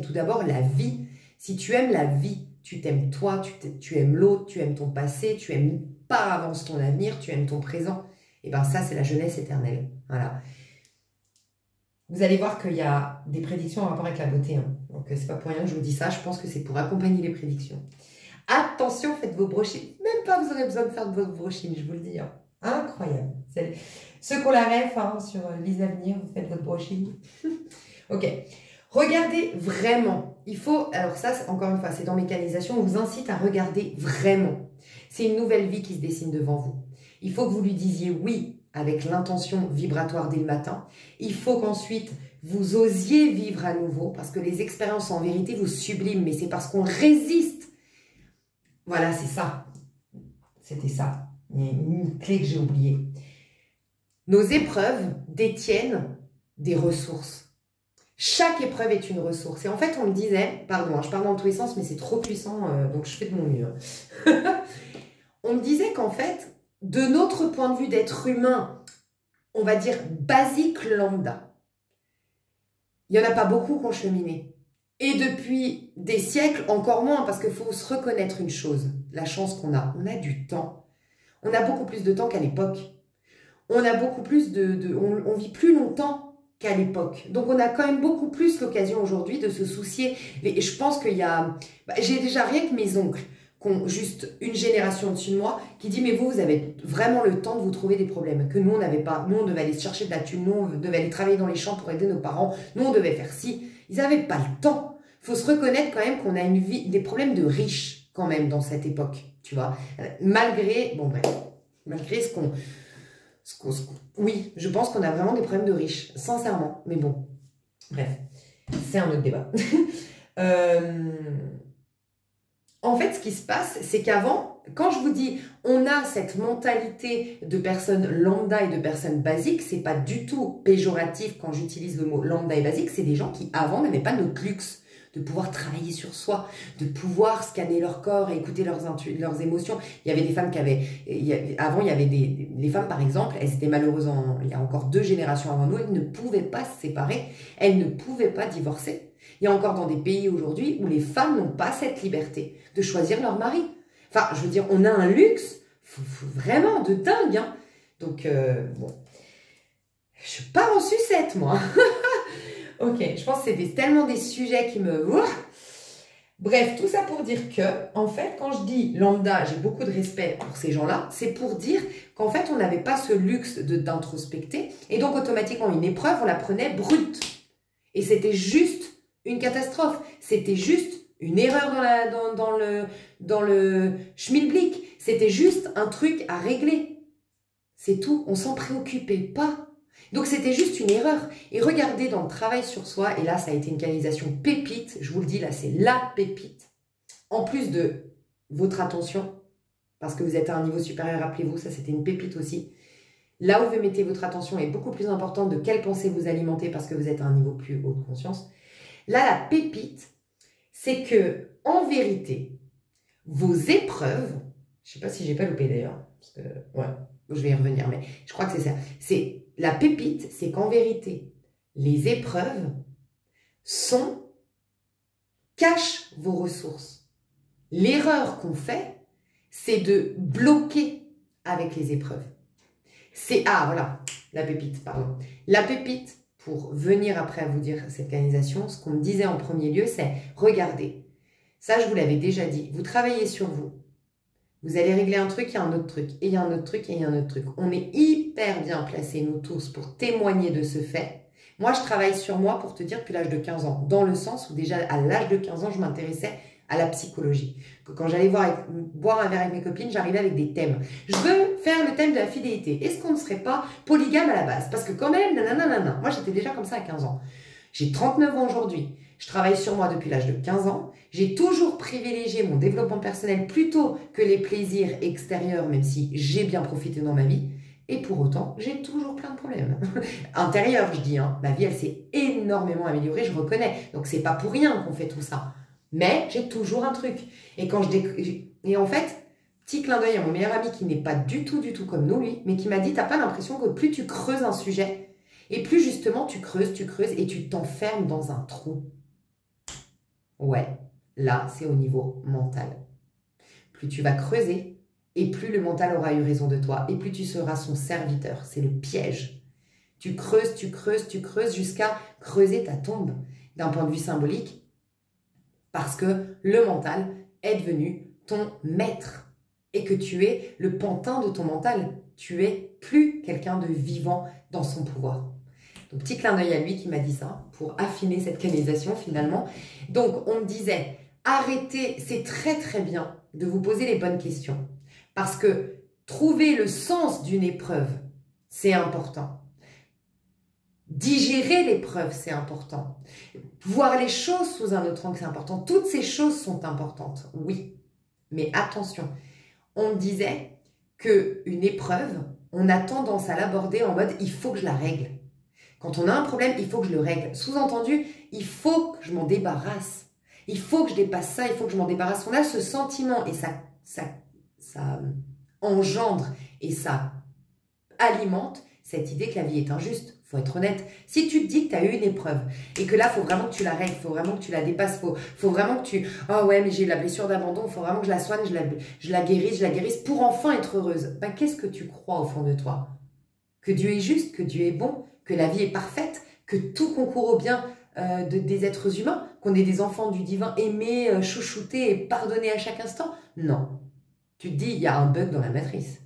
tout d'abord la vie. Si tu aimes la vie, tu t'aimes toi, tu aimes l'autre, tu aimes ton passé, tu aimes par avance ton avenir, tu aimes ton présent. Et bien ça, c'est la jeunesse éternelle. Voilà. Vous allez voir qu'il y a des prédictions en rapport avec la beauté. Hein. Donc, c'est pas pour rien que je vous dis ça. Je pense que c'est pour accompagner les prédictions. Attention, faites vos brochines. Même pas, vous aurez besoin de faire de vos brochines, je vous le dis. Hein. Incroyable. Ceux qui ont la rêve hein, sur les avenirs, vous faites votre brochine. Ok. Regardez vraiment. Il faut, alors ça, encore une fois, c'est dans Mécanisation, on vous incite à regarder vraiment. C'est une nouvelle vie qui se dessine devant vous. Il faut que vous lui disiez oui avec l'intention vibratoire dès le matin. Il faut qu'ensuite, vous osiez vivre à nouveau parce que les expériences en vérité vous subliment, mais c'est parce qu'on résiste. Voilà, c'est ça. C'était ça. Il y a une clé que j'ai oubliée. Nos épreuves détiennent des ressources. Chaque épreuve est une ressource. Et en fait, on me disait, pardon, hein, je parle dans tous les sens, mais c'est trop puissant, donc je fais de mon mieux. On me disait qu'en fait, de notre point de vue d'être humain, on va dire basique lambda, il n'y en a pas beaucoup qui ont cheminé. Et depuis des siècles, encore moins, parce qu'il faut se reconnaître une chose, la chance qu'on a. On a du temps. On a beaucoup plus de temps qu'à l'époque. On a beaucoup plus on vit plus longtemps. qu'à l'époque. Donc on a quand même beaucoup plus l'occasion aujourd'hui de se soucier. Et je pense qu'il y a... j'ai déjà rien que mes oncles, qui ont juste une génération au-dessus de moi, qui dit mais vous avez vraiment le temps de vous trouver des problèmes, que nous on n'avait pas. Nous on devait aller chercher de la thune, nous on devait aller travailler dans les champs pour aider nos parents, nous on devait faire ci. Ils n'avaient pas le temps. Il faut se reconnaître quand même qu'on a une vie, des problèmes de riches quand même dans cette époque, tu vois. Malgré, bon bref, malgré ce qu'on... oui, je pense qu'on a vraiment des problèmes de riches, sincèrement. Mais bon, bref, c'est un autre débat. En fait, ce qui se passe, c'est qu'avant, quand je vous dis on a cette mentalité de personnes lambda et de personnes basiques, c'est pas du tout péjoratif quand j'utilise le mot lambda et basique, c'est des gens qui avant n'avaient pas notre luxe de pouvoir travailler sur soi, de pouvoir scanner leur corps et écouter leurs émotions. Il y avait des femmes qui avaient... avant, il y avait les femmes, par exemple, elles étaient malheureuses, il y a encore 2 générations avant nous, elles ne pouvaient pas se séparer, elles ne pouvaient pas divorcer. Il y a encore dans des pays aujourd'hui où les femmes n'ont pas cette liberté de choisir leur mari. Enfin, je veux dire, on a un luxe vraiment de dingue. Hein. Donc, bon, je pars en sucette, moi. Ok, je pense que c'est tellement des sujets qui me... Bref, tout ça pour dire que, en fait, quand je dis lambda, j'ai beaucoup de respect pour ces gens-là, c'est pour dire qu'en fait, on n'avait pas ce luxe d'introspecter, et donc automatiquement, une épreuve, on la prenait brute. Et c'était juste une catastrophe. C'était juste une erreur dans le schmilblick. C'était juste un truc à régler. C'est tout. On s'en préoccupait pas. Donc, c'était juste une erreur. Et regardez dans le travail sur soi, et là, ça a été une canalisation pépite. Je vous le dis, là, c'est la pépite. En plus de votre attention, parce que vous êtes à un niveau supérieur, rappelez-vous, ça, c'était une pépite aussi. Là où vous mettez votre attention est beaucoup plus important de quelle pensée vous alimentez parce que vous êtes à un niveau plus haut de conscience. Là, la pépite, c'est que, en vérité, vos épreuves, je ne sais pas si j'ai pas loupé d'ailleurs, parce que, ouais, je vais y revenir, mais je crois que c'est ça. La pépite, c'est qu'en vérité, les épreuves cachent vos ressources. L'erreur qu'on fait, c'est de bloquer avec les épreuves. Voilà, la pépite, pardon. La pépite, pour venir après à vous dire cette canalisation, ce qu'on me disait en premier lieu, c'est regardez, ça je vous l'avais déjà dit, vous travaillez sur vous, vous allez régler un truc, il y a un autre truc, et il y a un autre truc, et il y a un autre truc. On est hyper bien placés, nous tous, pour témoigner de ce fait. Moi, je travaille sur moi pour te dire depuis l'âge de 15 ans, dans le sens où déjà à l'âge de 15 ans, je m'intéressais à la psychologie. Que quand j'allais boire un verre avec mes copines, j'arrivais avec des thèmes. Je veux faire le thème de la fidélité. Est-ce qu'on ne serait pas polygame à la base? Parce que quand même, nanana. Moi, j'étais déjà comme ça à 15 ans. J'ai 39 ans aujourd'hui. Je travaille sur moi depuis l'âge de 15 ans. J'ai toujours privilégié mon développement personnel plutôt que les plaisirs extérieurs, même si j'ai bien profité dans ma vie. Et pour autant, j'ai toujours plein de problèmes. Intérieurs, je dis. Hein. Ma vie, elle s'est énormément améliorée, je reconnais. Donc, c'est pas pour rien qu'on fait tout ça. Mais j'ai toujours un truc. Et en fait, petit clin d'œil à mon meilleur ami qui n'est pas du tout comme nous, lui, mais qui m'a dit, t'as pas l'impression que plus tu creuses un sujet, et plus justement tu creuses, et tu t'enfermes dans un trou. Ouais, là, c'est au niveau mental. Plus tu vas creuser, et plus le mental aura eu raison de toi, et plus tu seras son serviteur. C'est le piège. Tu creuses jusqu'à creuser ta tombe. D'un point de vue symbolique, parce que le mental est devenu ton maître et que tu es le pantin de ton mental. Tu es plus quelqu'un de vivant dans son pouvoir. Donc, petit clin d'œil à lui qui m'a dit ça pour affiner cette canalisation finalement. Donc, on me disait, arrêtez, c'est très très bien de vous poser les bonnes questions parce que trouver le sens d'une épreuve, c'est important. Digérer l'épreuve, c'est important. Voir les choses sous un autre angle, c'est important. Toutes ces choses sont importantes, oui. Mais attention, on me disait qu'une épreuve, on a tendance à l'aborder en mode « il faut que je la règle ». Quand on a un problème, il faut que je le règle. Sous-entendu, il faut que je m'en débarrasse. Il faut que je dépasse ça, il faut que je m'en débarrasse. On a ce sentiment et ça engendre et ça alimente cette idée que la vie est injuste. Faut être honnête. Si tu te dis que tu as eu une épreuve et que là, il faut vraiment que tu la règles, il faut vraiment que tu la dépasses, faut vraiment que tu... Oh ouais, mais j'ai eu la blessure d'abandon, il faut vraiment que je la soigne, je la guérisse pour enfin être heureuse. Ben, qu'est-ce que tu crois au fond de toi? Que Dieu est juste, que Dieu est bon, que la vie est parfaite, que tout concourt au bien des êtres humains, qu'on est des enfants du divin, aimés, chouchoutés et pardonnés à chaque instant. Non. Tu te dis, il y a un bug dans la matrice.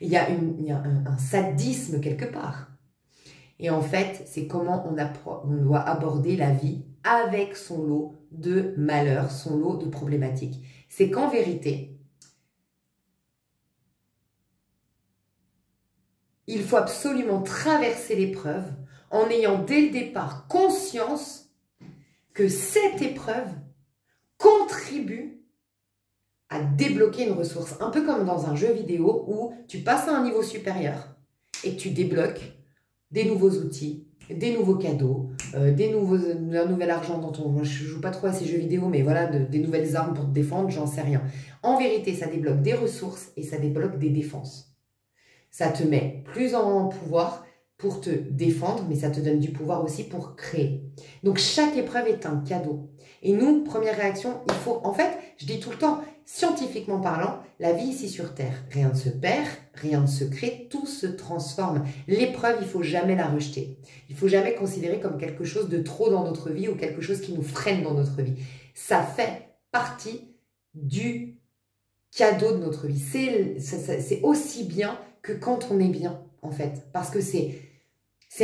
Il y a un sadisme quelque part. Et en fait, c'est comment on doit aborder la vie avec son lot de malheurs, son lot de problématiques. C'est qu'en vérité, il faut absolument traverser l'épreuve en ayant dès le départ conscience que cette épreuve contribue à débloquer une ressource. Un peu comme dans un jeu vidéo où tu passes à un niveau supérieur et tu débloques des nouveaux outils, des nouveaux cadeaux, un nouvel argent dans ton... Moi, je joue pas trop à ces jeux vidéo, mais voilà, des nouvelles armes pour te défendre, j'en sais rien. En vérité, ça débloque des ressources et ça débloque des défenses. Ça te met plus en pouvoir pour te défendre, mais ça te donne du pouvoir aussi pour créer. Donc, chaque épreuve est un cadeau. Et nous, première réaction, il faut... En fait, je dis tout le temps, scientifiquement parlant, la vie ici sur Terre, rien ne se perd, rien ne se crée, tout se transforme. L'épreuve, il ne faut jamais la rejeter. Il ne faut jamais considérer comme quelque chose de trop dans notre vie ou quelque chose qui nous freine dans notre vie. Ça fait partie du cadeau de notre vie. C'est aussi bien que quand on est bien, en fait. Parce que c'est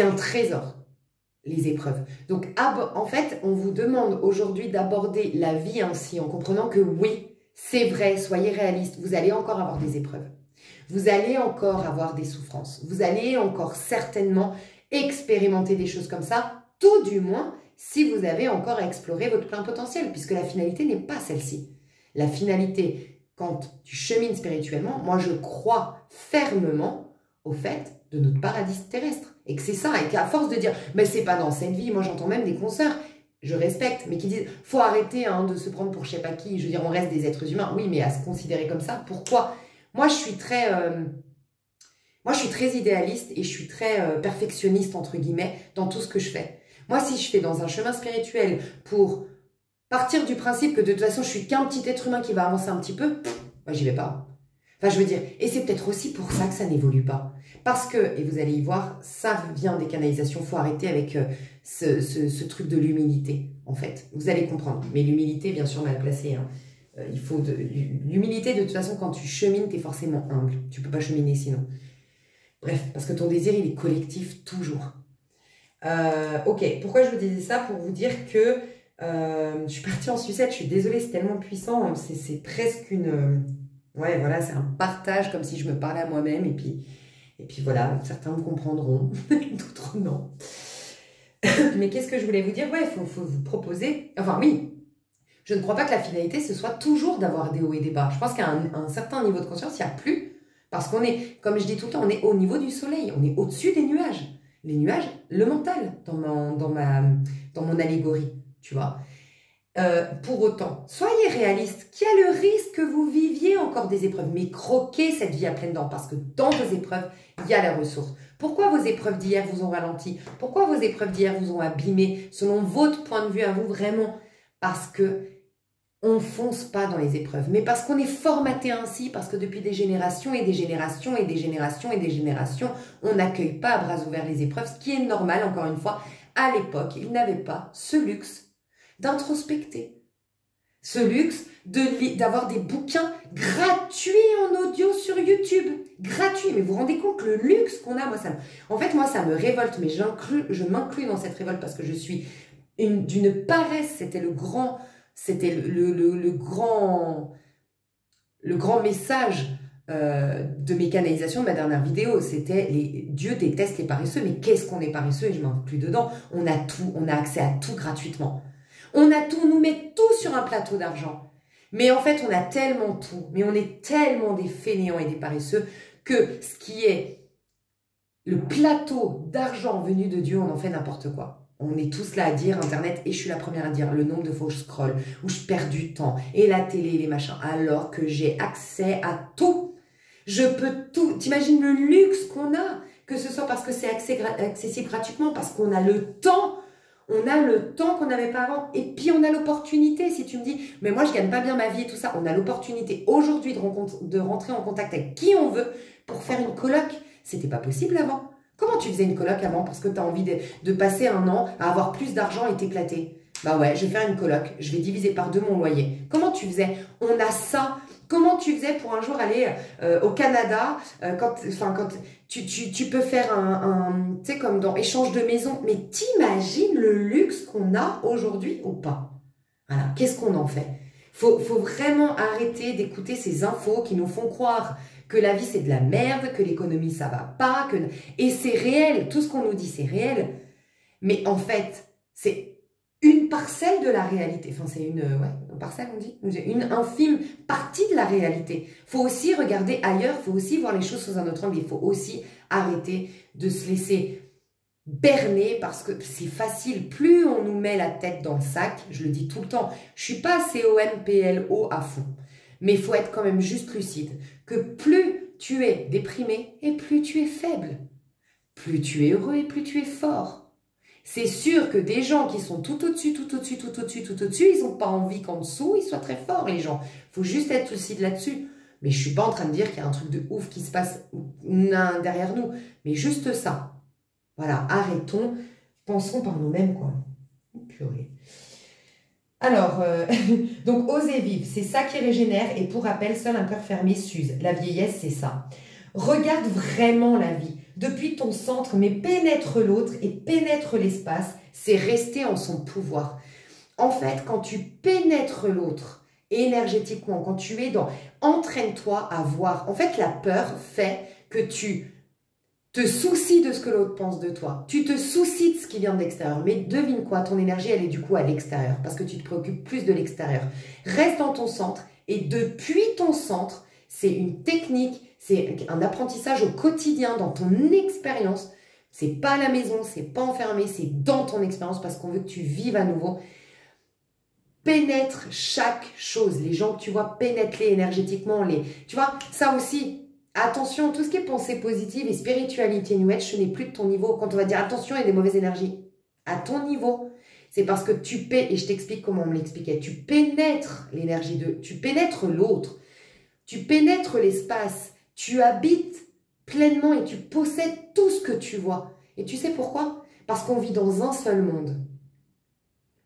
un trésor, les épreuves. Donc, en fait, on vous demande aujourd'hui d'aborder la vie ainsi, en comprenant que oui, c'est vrai, soyez réaliste, vous allez encore avoir des épreuves. Vous allez encore avoir des souffrances. Vous allez encore certainement expérimenter des choses comme ça, tout du moins si vous avez encore à explorer votre plein potentiel, puisque la finalité n'est pas celle-ci. La finalité, quand tu chemines spirituellement, moi je crois fermement au fait de notre paradis terrestre. Et que c'est ça, et qu'à force de dire « mais c'est pas dans cette vie », moi j'entends même des consoeurs, je respecte, mais qui disent « faut arrêter de se prendre pour je sais pas qui », je veux dire on reste des êtres humains, oui mais à se considérer comme ça, pourquoi? Moi je suis très idéaliste et je suis très perfectionniste entre guillemets dans tout ce que je fais. Moi si je fais dans un chemin spirituel pour partir du principe que de toute façon je suis qu'un petit être humain qui va avancer un petit peu, moi j'y vais pas. Enfin, je veux dire, et c'est peut-être aussi pour ça que ça n'évolue pas. Parce que, et vous allez y voir, ça vient des canalisations, il faut arrêter avec ce truc de l'humilité, en fait. Vous allez comprendre. Mais l'humilité, bien sûr, mal placée. Hein. Il faut l'humilité, de toute façon, quand tu chemines, tu es forcément humble. Tu peux pas cheminer sinon. Bref, parce que ton désir, il est collectif, toujours. Ok, pourquoi je vous disais ça? Pour vous dire que je suis partie en sucette, je suis désolée, c'est tellement puissant, c'est presque une... Ouais, voilà, c'est un partage comme si je me parlais à moi-même et puis voilà, certains me comprendront, d'autres non. Mais qu'est-ce que je voulais vous dire? Ouais, il faut vous proposer... Enfin oui, je ne crois pas que la finalité, ce soit toujours d'avoir des hauts et des bas. Je pense qu'à un certain niveau de conscience, il n'y a plus. Parce qu'on est, comme je dis tout le temps, on est au niveau du soleil, on est au-dessus des nuages. Les nuages, le mental, dans mon allégorie, tu vois. Pour autant, soyez réaliste, qu'il y a le risque que vous viviez encore des épreuves, mais croquez cette vie à pleines dents, parce que dans vos épreuves, il y a la ressource. Pourquoi vos épreuves d'hier vous ont ralenti? Pourquoi vos épreuves d'hier vous ont abîmé, selon votre point de vue à vous, vraiment? Parce que on ne fonce pas dans les épreuves, mais parce qu'on est formaté ainsi, parce que depuis des générations et des générations et des générations et des générations, on n'accueille pas à bras ouverts les épreuves, ce qui est normal, encore une fois. À l'époque, ils n'avaient pas ce luxe d'introspecter, ce luxe d'avoir des bouquins gratuits en audio sur YouTube, gratuits. Mais vous vous rendez compte le luxe qu'on a? En fait, moi, ça me révolte, mais je m'inclus dans cette révolte parce que je suis d'une paresse. C'était le grand message de mes canalisations de ma dernière vidéo. C'était Dieu déteste les paresseux. Mais qu'est-ce qu'on est paresseux? Et je m'inclus dedans. On a tout, on a accès à tout gratuitement. On a tout, on nous met tout sur un plateau d'argent. Mais en fait, on a tellement tout, mais on est tellement des fainéants et des paresseux que ce qui est le plateau d'argent venu de Dieu, on en fait n'importe quoi. On est tous là à dire Internet, et je suis la première à dire le nombre de fois où je scrolle, où je perds du temps, et la télé, les machins, alors que j'ai accès à tout. Je peux tout. T'imagines le luxe qu'on a, que ce soit parce que c'est accessible gratuitement, parce qu'on a le temps. On a le temps qu'on n'avait pas avant. Et puis, on a l'opportunité. Si tu me dis, mais moi, je gagne pas bien ma vie et tout ça, on a l'opportunité aujourd'hui de rentrer en contact avec qui on veut pour faire une coloc. C'était pas possible avant. Comment tu faisais une coloc avant parce que tu as envie de passer un an à avoir plus d'argent et t'éclater? Bah ouais, je vais faire une coloc, je vais diviser par 2 mon loyer. Comment tu faisais? On a ça. Comment tu faisais pour un jour aller au Canada quand tu peux faire tu sais, comme dans échange de maison. Mais t'imagines le luxe qu'on a aujourd'hui ou pas? Voilà, qu'est-ce qu'on en fait? Faut vraiment arrêter d'écouter ces infos qui nous font croire que la vie c'est de la merde, que l'économie ça va pas, et c'est réel, tout ce qu'on nous dit c'est réel. Mais en fait, c'est une parcelle de la réalité. Enfin, c'est une parcelle, on dit. Une infime partie de la réalité. Il faut aussi regarder ailleurs, il faut aussi voir les choses sous un autre angle. Il faut aussi arrêter de se laisser berner parce que c'est facile. Plus on nous met la tête dans le sac, je le dis tout le temps, je ne suis pas COMPLO à fond. Mais il faut être quand même juste lucide. Que plus tu es déprimé et plus tu es faible. Plus tu es heureux et plus tu es fort. C'est sûr que des gens qui sont tout au-dessus, tout au-dessus, tout au-dessus, tout au-dessus, ils n'ont pas envie qu'en dessous, ils soient très forts, les gens. Il faut juste être lucide là-dessus. Mais je ne suis pas en train de dire qu'il y a un truc de ouf qui se passe derrière nous. Mais juste ça. Voilà, arrêtons. Pensons par nous-mêmes, quoi. Purée. Alors, donc, oser vivre, c'est ça qui régénère. Et pour rappel, seul un cœur fermé s'use. La vieillesse, c'est ça. Regarde vraiment la vie. Depuis ton centre, mais pénètre l'autre et pénètre l'espace, c'est rester en son pouvoir. En fait, quand tu pénètres l'autre énergétiquement, quand tu es dans... Entraîne-toi à voir. En fait, la peur fait que tu te soucies de ce que l'autre pense de toi. Tu te soucies de ce qui vient de l'extérieur. Mais devine quoi, ton énergie, elle est du coup à l'extérieur parce que tu te préoccupes plus de l'extérieur. Reste dans ton centre et depuis ton centre, c'est une technique, c'est un apprentissage au quotidien, dans ton expérience. C'est pas à la maison, c'est pas enfermé, c'est dans ton expérience parce qu'on veut que tu vives à nouveau. Pénètre chaque chose. Les gens que tu vois, pénètre-les énergétiquement. Tu vois, ça aussi, attention, tout ce qui est pensée positive et spiritualité New Age, ce n'est plus de ton niveau. Quand on va dire attention, il y a des mauvaises énergies. À ton niveau, c'est parce que et je t'explique comment on me l'expliquait, tu pénètres l'énergie tu pénètres l'autre. Tu pénètres l'espace, tu habites pleinement et tu possèdes tout ce que tu vois. Et tu sais pourquoi? Parce qu'on vit dans un seul monde.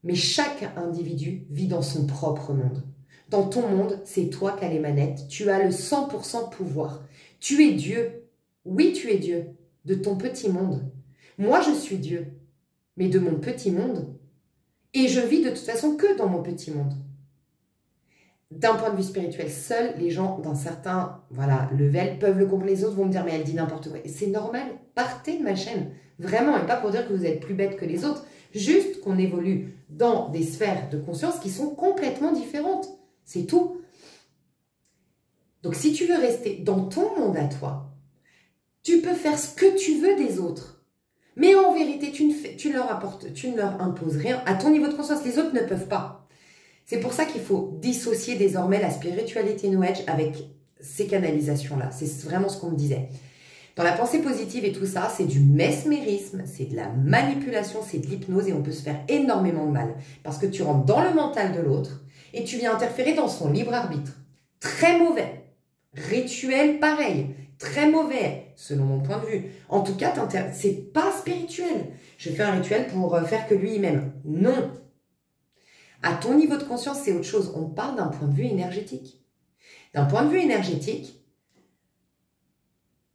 Mais chaque individu vit dans son propre monde. Dans ton monde, c'est toi qui as les manettes. Tu as le 100% pouvoir. Tu es Dieu. Oui, tu es Dieu. De ton petit monde. Moi, je suis Dieu. Mais de mon petit monde. Et je vis de toute façon que dans mon petit monde. D'un point de vue spirituel, seuls les gens d'un certain level peuvent le comprendre. Les autres vont me dire, mais elle dit n'importe quoi. Et c'est normal, partez de ma chaîne. Vraiment, et pas pour dire que vous êtes plus bête que les autres. Juste qu'on évolue dans des sphères de conscience qui sont complètement différentes. C'est tout. Donc si tu veux rester dans ton monde à toi, tu peux faire ce que tu veux des autres. Mais en vérité, tu ne leur imposes rien. À ton niveau de conscience, les autres ne peuvent pas. C'est pour ça qu'il faut dissocier désormais la spiritualité New Age avec ces canalisations-là. C'est vraiment ce qu'on me disait. Dans la pensée positive et tout ça, c'est du mesmérisme, c'est de la manipulation, c'est de l'hypnose et on peut se faire énormément de mal. Parce que tu rentres dans le mental de l'autre et tu viens interférer dans son libre arbitre. Très mauvais. Rituel pareil. Très mauvais, selon mon point de vue. En tout cas, c'est pas spirituel. Je fais un rituel pour faire que lui il m'aime. Non. À ton niveau de conscience, c'est autre chose. On parle d'un point de vue énergétique. D'un point de vue énergétique,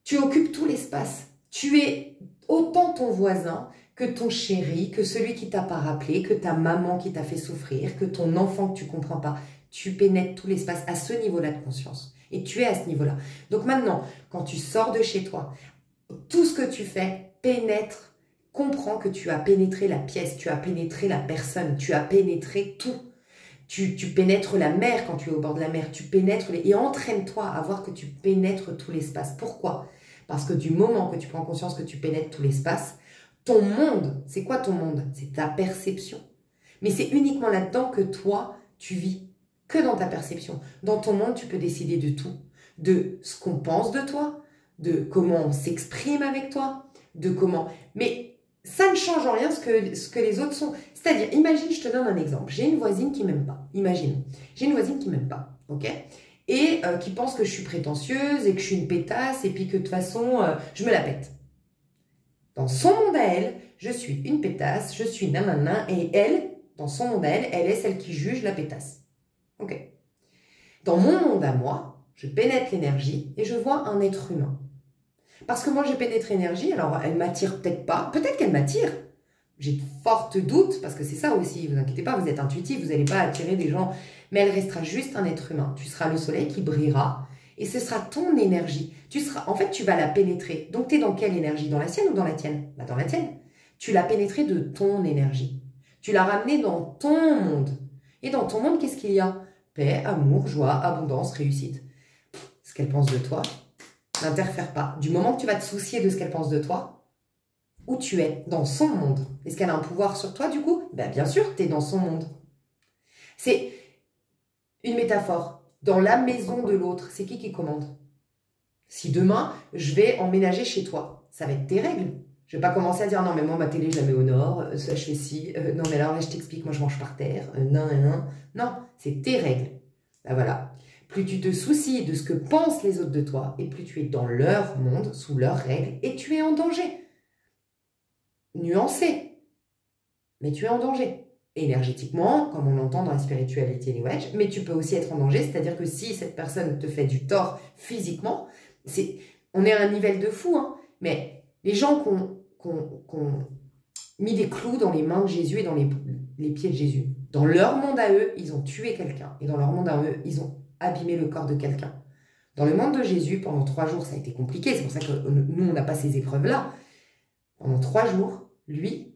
tu occupes tout l'espace. Tu es autant ton voisin que ton chéri, que celui qui t'a pas rappelé, que ta maman qui t'a fait souffrir, que ton enfant que tu comprends pas. Tu pénètres tout l'espace à ce niveau-là de conscience. Et tu es à ce niveau-là. Donc maintenant, quand tu sors de chez toi, tout ce que tu fais pénètre. Comprends que tu as pénétré la pièce, tu as pénétré la personne, tu as pénétré tout. Tu pénètres la mer quand tu es au bord de la mer, tu pénètres et entraîne-toi à voir que tu pénètres tout l'espace. Pourquoi? Parce que du moment que tu prends conscience que tu pénètres tout l'espace, ton monde, c'est quoi ton monde? C'est ta perception. Mais c'est uniquement là-dedans que toi, tu vis. Que dans ta perception. Dans ton monde, tu peux décider de tout. De ce qu'on pense de toi, de comment on s'exprime avec toi, de comment... Mais ça ne change en rien ce que les autres sont. C'est-à-dire, imagine, je te donne un exemple. J'ai une voisine qui m'aime pas. Imagine. J'ai une voisine qui m'aime pas. Ok? Et qui pense que je suis prétentieuse et que je suis une pétasse et puis que de toute façon, je me la pète. Dans son monde à elle, je suis une pétasse, je suis nanana, et elle, dans son monde à elle, elle est celle qui juge la pétasse. Ok. Dans mon monde à moi, je pénètre l'énergie et je vois un être humain. Parce que moi, je pénètre l'énergie, alors elle m'attire peut-être pas, peut-être qu'elle m'attire. J'ai de fortes doutes, parce que c'est ça aussi, vous inquiétez pas, vous êtes intuitif, vous n'allez pas attirer des gens, mais elle restera juste un être humain. Tu seras le soleil qui brillera, et ce sera ton énergie. En fait, tu vas la pénétrer. Donc, tu es dans quelle énergie? Dans la sienne ou dans la tienne? Bah, dans la tienne. Tu l'as pénétrée de ton énergie. Tu l'as ramenée dans ton monde. Et dans ton monde, qu'est-ce qu'il y a? Paix, amour, joie, abondance, réussite. Ce qu'elle pense de toi, n'interfère pas. Du moment que tu vas te soucier de ce qu'elle pense de toi, où tu es, dans son monde. Est-ce qu'elle a un pouvoir sur toi, du coup? Ben, bien sûr, tu es dans son monde. C'est une métaphore. Dans la maison de l'autre, c'est qui commande? Si demain, je vais emménager chez toi, ça va être tes règles. Je ne vais pas commencer à dire, non, mais moi, ma télé, je la mets au nord, ça, je fais ci, non, mais alors là, je t'explique, moi, je mange par terre, non, non, non. Non, c'est tes règles. Ben voilà. Plus tu te soucies de ce que pensent les autres de toi, et plus tu es dans leur monde, sous leurs règles, et tu es en danger. Nuancé, mais tu es en danger. Énergétiquement, comme on l'entend dans la spiritualité New Age, mais tu peux aussi être en danger, c'est-à-dire que si cette personne te fait du tort physiquement, on est à un niveau de fou, hein, mais les gens qui ont mis des clous dans les mains de Jésus et dans les pieds de Jésus, dans leur monde à eux, ils ont tué quelqu'un, et dans leur monde à eux, ils ont abîmé le corps de quelqu'un. Dans le monde de Jésus, pendant 3 jours, ça a été compliqué, c'est pour ça que nous, on n'a pas ces épreuves-là. Pendant 3 jours, lui,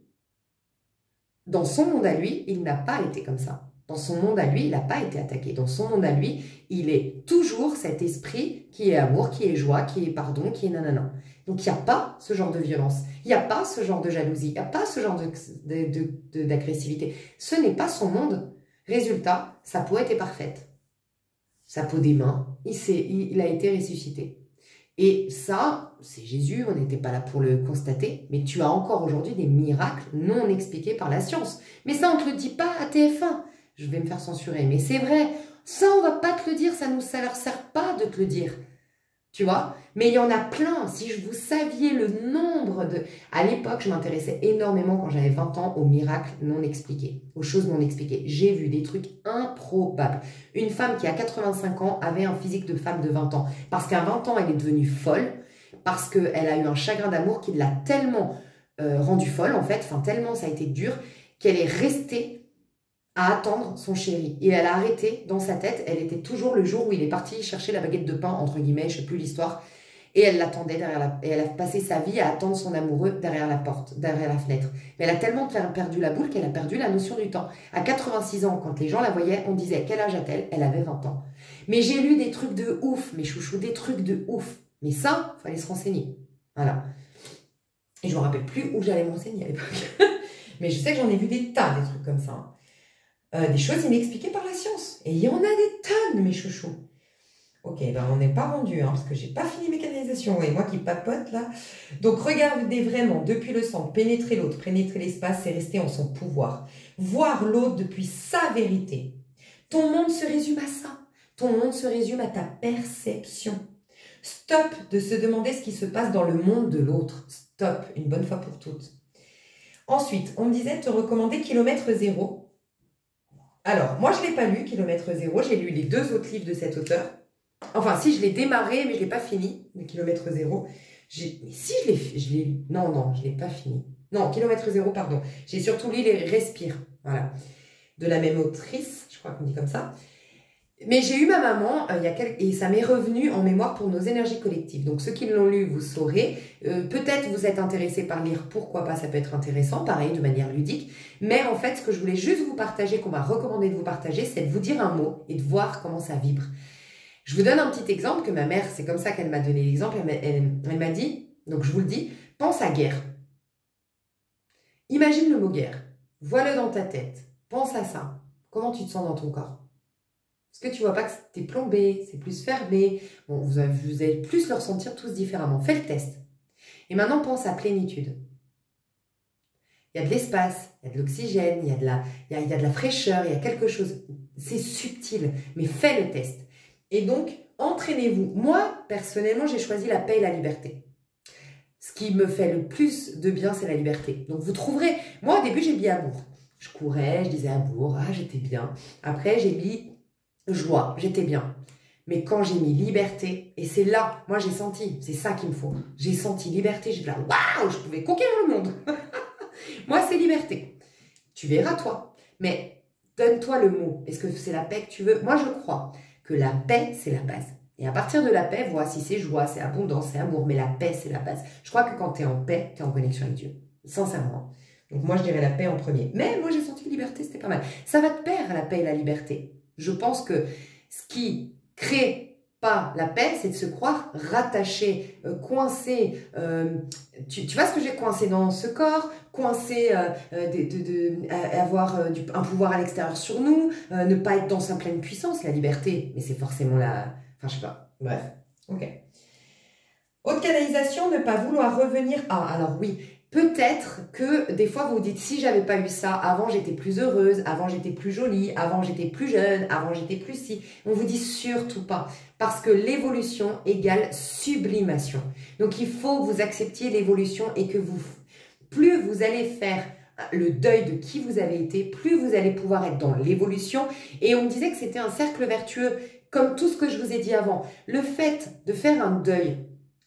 dans son monde à lui, il n'a pas été comme ça. Dans son monde à lui, il n'a pas été attaqué. Dans son monde à lui, il est toujours cet esprit qui est amour, qui est joie, qui est pardon, qui est nanana. Donc, il n'y a pas ce genre de violence. Il n'y a pas ce genre de jalousie. Il n'y a pas ce genre d'agressivité. Ce n'est pas son monde. Résultat, sa peau était parfaite. Sa peau des mains, il a été ressuscité. Et ça, c'est Jésus, on n'était pas là pour le constater, mais tu as encore aujourd'hui des miracles non expliqués par la science. Mais ça, on ne te le dit pas à TF1. Je vais me faire censurer, mais c'est vrai. Ça, on ne va pas te le dire, ça leur sert pas de te le dire. Tu vois? Mais il y en a plein. Si vous saviez le nombre de... À l'époque, je m'intéressais énormément, quand j'avais 20 ans, aux miracles non expliqués, aux choses non expliquées. J'ai vu des trucs improbables. Une femme qui, à 85 ans, avait un physique de femme de 20 ans. Parce qu'à 20 ans, elle est devenue folle. Parce qu'elle a eu un chagrin d'amour qui l'a tellement rendue folle, en fait. Enfin, tellement ça a été dur, qu'elle est restée à attendre son chéri. Et elle a arrêté dans sa tête, elle était toujours le jour où il est parti chercher la baguette de pain, entre guillemets, je ne sais plus l'histoire, et elle l'attendait et elle a passé sa vie à attendre son amoureux derrière la porte, derrière la fenêtre. Mais elle a tellement perdu la boule qu'elle a perdu la notion du temps. À 86 ans, quand les gens la voyaient, on disait, quel âge a-t-elle? Elle avait 20 ans. Mais j'ai lu des trucs de ouf, mes chouchous, des trucs de ouf. Mais ça, il fallait se renseigner. Voilà. Et je ne me rappelle plus où j'allais m'enseigner à l'époque. Mais je sais que j'en ai vu des tas, des trucs comme ça, hein. Des choses inexpliquées par la science. Et il y en a des tonnes, mes chouchous. Ok, ben on n'est pas rendu, hein, parce que j'ai pas fini mes canalisations. Et moi qui papote, là. Donc, regardez vraiment, depuis le centre, pénétrer l'autre, pénétrer l'espace, c'est rester en son pouvoir. Voir l'autre depuis sa vérité. Ton monde se résume à ça. Ton monde se résume à ta perception. Stop de se demander ce qui se passe dans le monde de l'autre. Stop, une bonne fois pour toutes. Ensuite, on me disait de te recommander Kilomètre Zéro. Alors, moi, je ne l'ai pas lu, Kilomètre Zéro. J'ai lu les 2 autres livres de cet auteur. Enfin, si, je l'ai démarré, mais je ne l'ai pas fini, le Kilomètre Zéro. Mais si, je l'ai lu. Non, je ne l'ai pas fini. Non, Kilomètre Zéro, pardon. J'ai surtout lu les Respire. Voilà. De la même autrice, je crois qu'on dit comme ça. Mais j'ai eu ma maman, et ça m'est revenu en mémoire pour nos énergies collectives. Donc, ceux qui l'ont lu, vous saurez. Peut-être vous êtes intéressé par lire, pourquoi pas, ça peut être intéressant, pareil, de manière ludique. Mais en fait, ce que je voulais juste vous partager, qu'on m'a recommandé de vous partager, c'est de vous dire un mot et de voir comment ça vibre. Je vous donne un petit exemple que ma mère, c'est comme ça qu'elle m'a donné l'exemple. Elle m'a dit, donc je vous le dis, pense à guerre. Imagine le mot guerre. Vois-le dans ta tête. Pense à ça. Comment tu te sens dans ton corps? Est-ce que tu vois pas que t'es plombé, c'est plus fermé? Bon, vous allez plus le ressentir tous différemment. Fais le test. Et maintenant, pense à plénitude. Il y a de l'espace, il y a de l'oxygène, il y a de la fraîcheur, il y a quelque chose. C'est subtil, mais fais le test. Et donc, entraînez-vous. Moi, personnellement, j'ai choisi la paix et la liberté. ce qui me fait le plus de bien, c'est la liberté. Donc vous trouverez, moi au début j'ai mis amour. Je courais, je disais amour, ah j'étais bien. Après j'ai mis joie, j'étais bien. Mais quand j'ai mis liberté, et c'est là, moi j'ai senti, c'est ça qu'il me faut. J'ai senti liberté, j'ai dit là, waouh, je pouvais conquérir le monde. Moi c'est liberté. Tu verras toi. Mais donne-toi le mot. Est-ce que c'est la paix que tu veux? Moi je crois que la paix c'est la base. Et à partir de la paix, voici c'est joie, c'est abondance, c'est amour. Mais la paix c'est la base. Je crois que quand tu es en paix, tu es en connexion avec Dieu. Sincèrement. Donc moi je dirais la paix en premier. Mais moi j'ai senti que liberté c'était pas mal. Ça va de pair la paix et la liberté. Je pense que ce qui crée pas la paix, c'est de se croire rattaché, coincé. Tu vois ce que j'ai coincé dans ce corps, coincé, avoir un pouvoir à l'extérieur sur nous, ne pas être dans sa pleine puissance, la liberté. Mais c'est forcément la... Enfin, je sais pas. Bref. Ok. Haute canalisation, ne pas vouloir revenir à... Alors oui, peut-être que des fois vous vous dites, si j'avais pas eu ça, avant j'étais plus heureuse, avant j'étais plus jolie, avant j'étais plus jeune, avant j'étais plus si. On vous dit surtout pas, parce que l'évolution égale sublimation. Donc il faut que vous acceptiez l'évolution et que vous, plus vous allez faire le deuil de qui vous avez été, plus vous allez pouvoir être dans l'évolution. Et on me disait que c'était un cercle vertueux, comme tout ce que je vous ai dit avant. Le fait de faire un deuil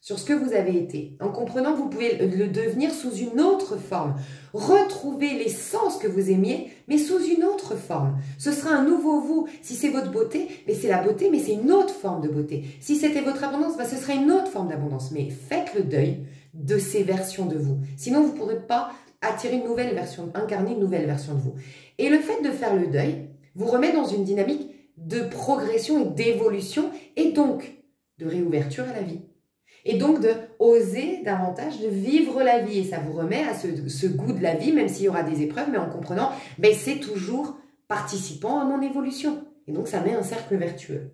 sur ce que vous avez été, en comprenant que vous pouvez le devenir sous une autre forme. Retrouvez l'essence que vous aimiez, mais sous une autre forme. Ce sera un nouveau vous. Si c'est votre beauté, mais c'est la beauté, mais c'est une autre forme de beauté. Si c'était votre abondance, ce serait une autre forme d'abondance. Mais faites le deuil de ces versions de vous. Sinon, vous ne pourrez pas attirer une nouvelle version, incarner une nouvelle version de vous. Et le fait de faire le deuil vous remet dans une dynamique de progression et d'évolution, et donc de réouverture à la vie. Et donc de oser davantage de vivre la vie. Et ça vous remet à ce goût de la vie, même s'il y aura des épreuves, mais en comprenant, ben, c'est toujours participant à mon évolution. Et donc ça met un cercle vertueux.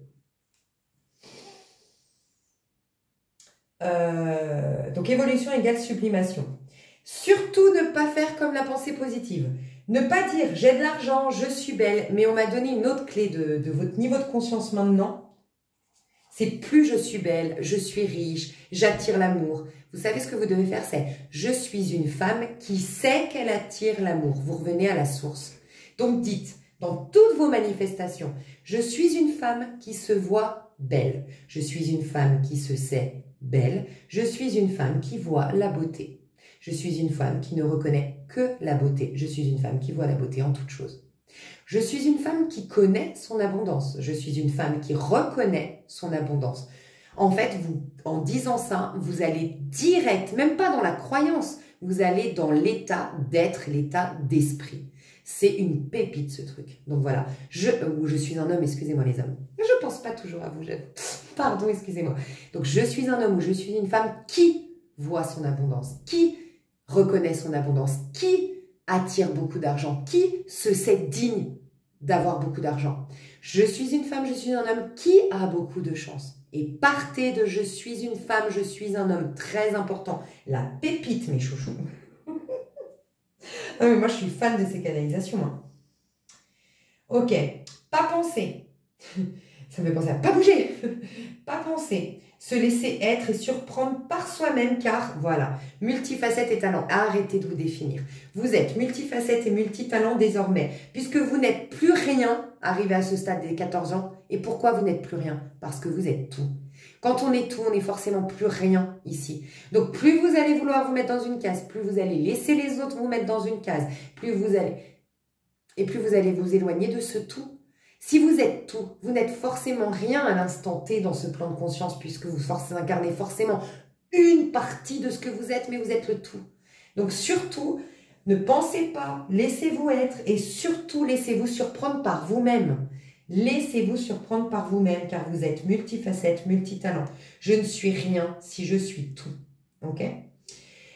Donc évolution égale sublimation. Surtout ne pas faire comme la pensée positive. Ne pas dire j'ai de l'argent, je suis belle, mais on m'a donné une autre clé de votre niveau de conscience maintenant. C'est plus je suis belle, je suis riche, j'attire l'amour. Vous savez ce que vous devez faire, c'est je suis une femme qui sait qu'elle attire l'amour. Vous revenez à la source. Donc dites dans toutes vos manifestations, je suis une femme qui se voit belle. Je suis une femme qui se sait belle. Je suis une femme qui voit la beauté. Je suis une femme qui ne reconnaît que la beauté. Je suis une femme qui voit la beauté en toute chose. Je suis une femme qui connaît son abondance. Je suis une femme qui reconnaît son abondance. En fait, vous, en disant ça, vous allez direct, même pas dans la croyance, vous allez dans l'état d'être, l'état d'esprit. C'est une pépite ce truc. Donc voilà, je suis un homme, excusez-moi les hommes. Je pense pas toujours à vous, pardon, excusez-moi. Donc je suis un homme ou je suis une femme qui voit son abondance, qui reconnaît son abondance, qui attire beaucoup d'argent, qui se sait digne d'avoir beaucoup d'argent. Je suis une femme, je suis un homme qui a beaucoup de chance. Et partez de je suis une femme, je suis un homme, très important. La pépite, mes chouchous. Non, mais moi, je suis fan de ces canalisations. Hein. Ok, pas penser. Ça me fait penser à pas bouger. Pas penser. Se laisser être et surprendre par soi-même, car voilà, multifacette et talent. Arrêtez de vous définir. Vous êtes multifacette et multitalent désormais, puisque vous n'êtes plus rien arrivé à ce stade des 14 ans. Et pourquoi vous n'êtes plus rien? Parce que vous êtes tout. Quand on est tout, on n'est forcément plus rien ici. Donc plus vous allez vouloir vous mettre dans une case, plus vous allez laisser les autres vous mettre dans une case, plus vous allez vous éloigner de ce tout. Si vous êtes tout, vous n'êtes forcément rien à l'instant T dans ce plan de conscience, puisque vous incarnez forcément une partie de ce que vous êtes, mais vous êtes le tout. Donc surtout, ne pensez pas, laissez-vous être et surtout laissez-vous surprendre par vous-même. Laissez-vous surprendre par vous-même, car vous êtes multifacette, multitalent. Je ne suis rien si je suis tout. Ok?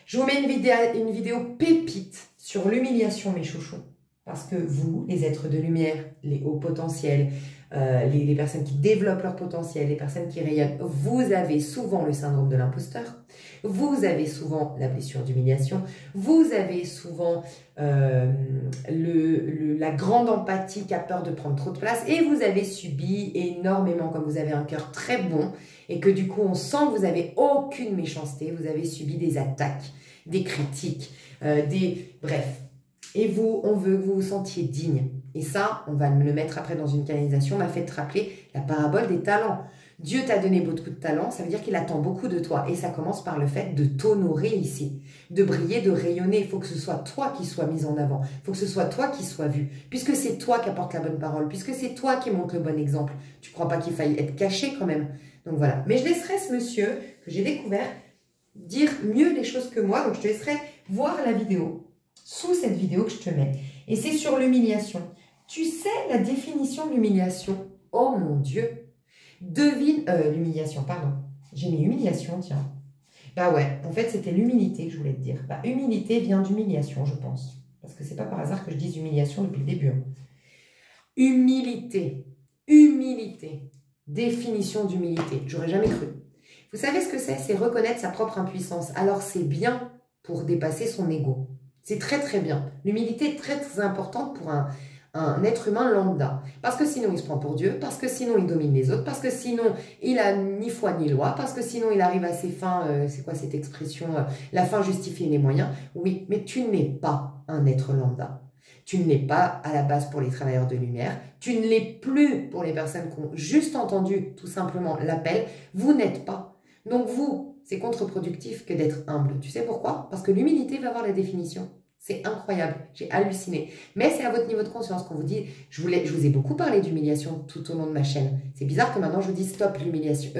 Je vous mets une vidéo pépite sur l'humiliation, mes chouchous. Parce que vous, les êtres de lumière, les hauts potentiels, les personnes qui développent leur potentiel, les personnes qui rayonnent, vous avez souvent le syndrome de l'imposteur, vous avez souvent la blessure d'humiliation, vous avez souvent la grande empathie qui a peur de prendre trop de place et vous avez subi énormément, comme vous avez un cœur très bon et que du coup on sent que vous n'avez aucune méchanceté, vous avez subi des attaques, des critiques, bref. Et vous, on veut que vous vous sentiez digne. Et ça, on va le mettre après dans une canalisation, m'a fait te rappeler la parabole des talents. Dieu t'a donné beaucoup de talents, ça veut dire qu'il attend beaucoup de toi. Et ça commence par le fait de t'honorer ici, de briller, de rayonner. Il faut que ce soit toi qui sois mis en avant. Il faut que ce soit toi qui sois vu. Puisque c'est toi qui apporte la bonne parole, puisque c'est toi qui montre le bon exemple. Tu ne crois pas qu'il faille être caché quand même. Donc voilà. Mais je laisserai ce monsieur que j'ai découvert dire mieux les choses que moi. Donc je te laisserai voir la vidéo, sous cette vidéo que je te mets. Et c'est sur l'humiliation. Tu sais la définition de l'humiliation? Oh mon Dieu! Devine... l'humiliation, pardon. J'ai mis humiliation, tiens. Bah ouais, en fait, c'était l'humilité que je voulais te dire. Bah, humilité vient d'humiliation, je pense. Parce que c'est pas par hasard que je dise humiliation depuis le début. Hein. Humilité. Humilité. Définition d'humilité. J'aurais jamais cru. Vous savez ce que c'est? C'est reconnaître sa propre impuissance. Alors, c'est bien pour dépasser son ego. C'est très très bien. L'humilité est très très importante pour un être humain lambda. Parce que sinon il se prend pour Dieu, parce que sinon il domine les autres, parce que sinon il a ni foi ni loi, parce que sinon il arrive à ses fins, c'est quoi cette expression, la fin justifie les moyens. Oui, mais tu n'es pas un être lambda. Tu ne l'es pas à la base pour les travailleurs de lumière, tu ne l'es plus pour les personnes qui ont juste entendu tout simplement l'appel, vous n'êtes pas. Donc vous, c'est contre-productif que d'être humble. Tu sais pourquoi? Parce que l'humilité va avoir la définition. C'est incroyable, j'ai halluciné. Mais c'est à votre niveau de conscience qu'on vous dit, je vous ai beaucoup parlé d'humiliation tout au long de ma chaîne. C'est bizarre que maintenant je vous dise stop l'humiliation.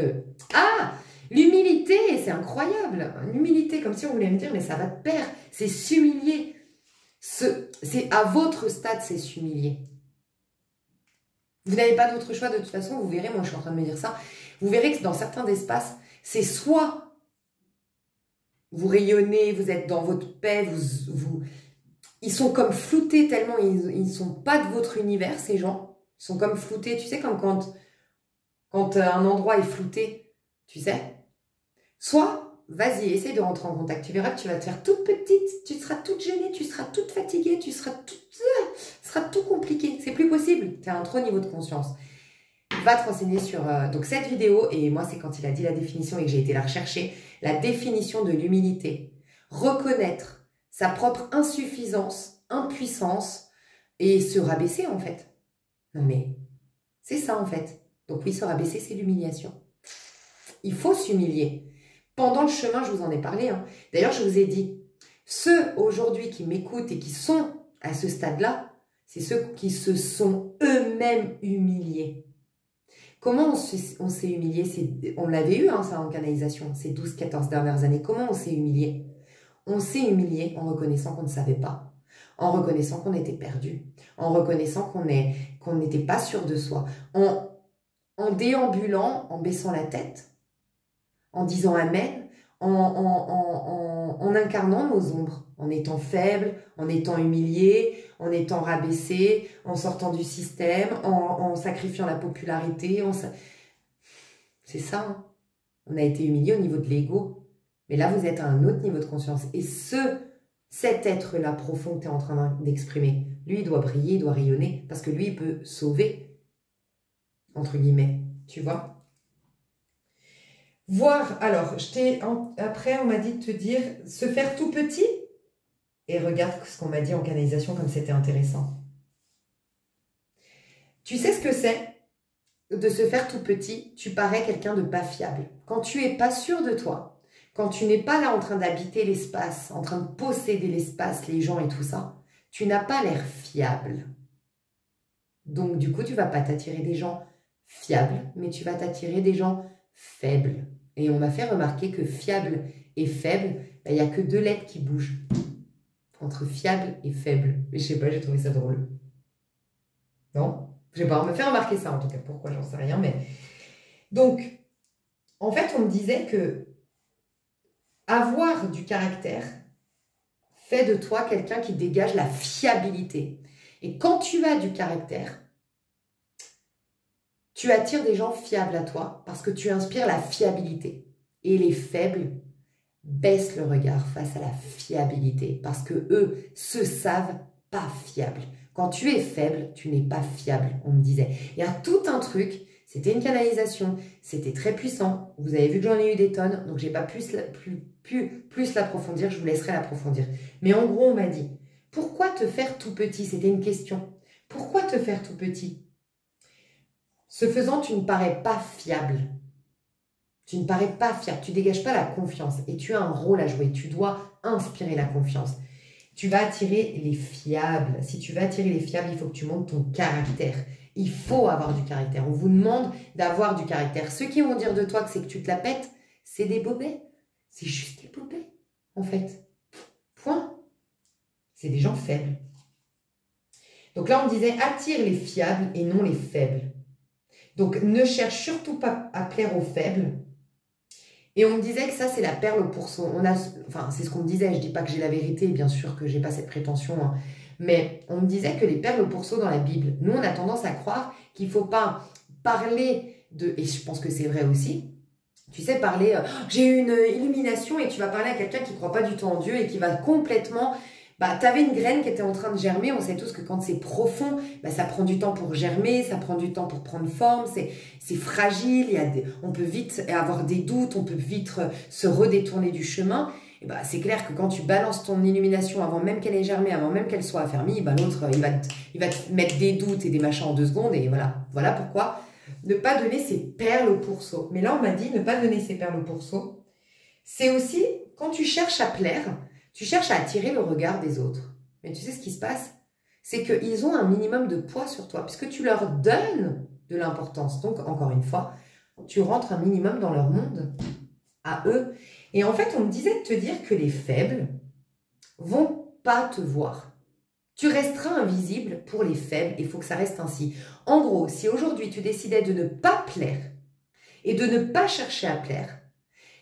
L'humilité, c'est incroyable. L'humilité, comme si on voulait me dire, mais ça va de pair. C'est s'humilier. C'est à votre stade, c'est s'humilier. Vous n'avez pas d'autre choix de toute façon, vous verrez, moi je suis en train de me dire ça, vous verrez que dans certains espaces, c'est soit vous rayonnez, vous êtes dans votre paix, ils sont comme floutés tellement ils ne sont pas de votre univers, ces gens. Ils sont comme floutés, tu sais, comme quand un endroit est flouté, tu sais. Soit, vas-y, essaye de rentrer en contact. Tu verras que tu vas te faire toute petite, tu seras toute gênée, tu seras toute fatiguée, ce sera tout compliqué. C'est plus possible, tu as un trop niveau de conscience. Va te renseigner sur donc cette vidéo, et moi c'est quand il a dit la définition et que j'ai été la rechercher, la définition de l'humilité. Reconnaître sa propre insuffisance, impuissance et se rabaisser en fait. Non mais c'est ça en fait. Donc oui, se rabaisser c'est l'humiliation. Il faut s'humilier. Pendant le chemin, je vous en ai parlé. Hein. D'ailleurs, je vous ai dit, ceux aujourd'hui qui m'écoutent et qui sont à ce stade-là, c'est ceux qui se sont eux-mêmes humiliés. Comment on s'est humilié? On l'avait eu, hein, ça, en canalisation, ces 12-14 dernières années. Comment on s'est humilié? On s'est humilié en reconnaissant qu'on ne savait pas, en reconnaissant qu'on était perdu, en reconnaissant qu'on n'était pas sûr de soi, en déambulant, en baissant la tête, en disant Amen, en incarnant nos ombres, en étant faible, en étant humilié, en étant rabaissé, en sortant du système, en sacrifiant la popularité. C'est ça, hein. On a été humilié au niveau de l'ego. Mais là, vous êtes à un autre niveau de conscience. Et cet être-là profond que tu es en train d'exprimer, lui, il doit briller, il doit rayonner, parce que lui, il peut sauver, entre guillemets. Tu vois ? Voir, alors, après, on m'a dit de te dire, se faire tout petit. Et regarde ce qu'on m'a dit en canalisation, comme c'était intéressant. Tu sais ce que c'est de se faire tout petit? Tu parais quelqu'un de pas fiable. Quand tu es pas sûr de toi, quand tu n'es pas là en train d'habiter l'espace, en train de posséder l'espace, les gens et tout ça, tu n'as pas l'air fiable. Donc, du coup, tu vas pas t'attirer des gens fiables, mais tu vas t'attirer des gens faibles. Et on m'a fait remarquer que fiable et faible, il n'y a que 2 lettres qui bougent. Entre fiable et faible. Mais je sais pas, j'ai trouvé ça drôle. Non? Je sais pas, on m'a fait remarquer ça en tout cas. Pourquoi, j'en sais rien. Mais donc, en fait, on me disait que avoir du caractère fait de toi quelqu'un qui dégage la fiabilité. Et quand tu as du caractère, tu attires des gens fiables à toi parce que tu inspires la fiabilité. Et les faibles baissent le regard face à la fiabilité parce que eux se savent pas fiables. Quand tu es faible, tu n'es pas fiable, on me disait. Il y a tout un truc, c'était une canalisation, c'était très puissant. Vous avez vu que j'en ai eu des tonnes, donc j'ai pas plus l'approfondir, je vous laisserai l'approfondir. Mais en gros, on m'a dit, pourquoi te faire tout petit? C'était une question. Pourquoi te faire tout petit? Ce faisant, tu ne parais pas fiable. Tu ne parais pas fiable, tu ne dégages pas la confiance et tu as un rôle à jouer. Tu dois inspirer la confiance. Tu vas attirer les fiables. Si tu veux attirer les fiables, il faut que tu montes ton caractère. Il faut avoir du caractère. On vous demande d'avoir du caractère. Ceux qui vont dire de toi que c'est que tu te la pètes, c'est des bobets. C'est juste des bobets, en fait. Point. C'est des gens faibles. Donc là, on disait attire les fiables et non les faibles. Donc ne cherche surtout pas à plaire aux faibles. Et on me disait que ça, c'est la perle au pourceau. Enfin, c'est ce qu'on me disait. Je ne dis pas que j'ai la vérité, bien sûr que je n'ai pas cette prétention. Hein. Mais on me disait que les perles au pourceau dans la Bible, nous, on a tendance à croire qu'il ne faut pas parler de... Et je pense que c'est vrai aussi. Tu sais, parler... j'ai eu une illumination et tu vas parler à quelqu'un qui ne croit pas du tout en Dieu et qui va complètement... Bah, tu avais une graine qui était en train de germer. On sait tous que quand c'est profond, bah, ça prend du temps pour germer, ça prend du temps pour prendre forme. C'est fragile, on peut vite avoir des doutes, on peut vite se redétourner du chemin. Et bah, c'est clair que quand tu balances ton illumination avant même qu'elle ait germé, avant même qu'elle soit affermie, bah, l'autre, il va te mettre des doutes et des machins en 2 secondes. Et voilà, voilà pourquoi ne pas donner ses perles au pourceau. Mais là, on m'a dit ne pas donner ses perles au pourceau. C'est aussi quand tu cherches à plaire, tu cherches à attirer le regard des autres. Mais tu sais ce qui se passe? C'est qu'ils ont un minimum de poids sur toi, puisque tu leur donnes de l'importance. Donc, encore une fois, tu rentres un minimum dans leur monde, à eux. Et en fait, on me disait de te dire que les faibles vont pas te voir. Tu resteras invisible pour les faibles, et il faut que ça reste ainsi. En gros, si aujourd'hui tu décidais de ne pas plaire, et de ne pas chercher à plaire,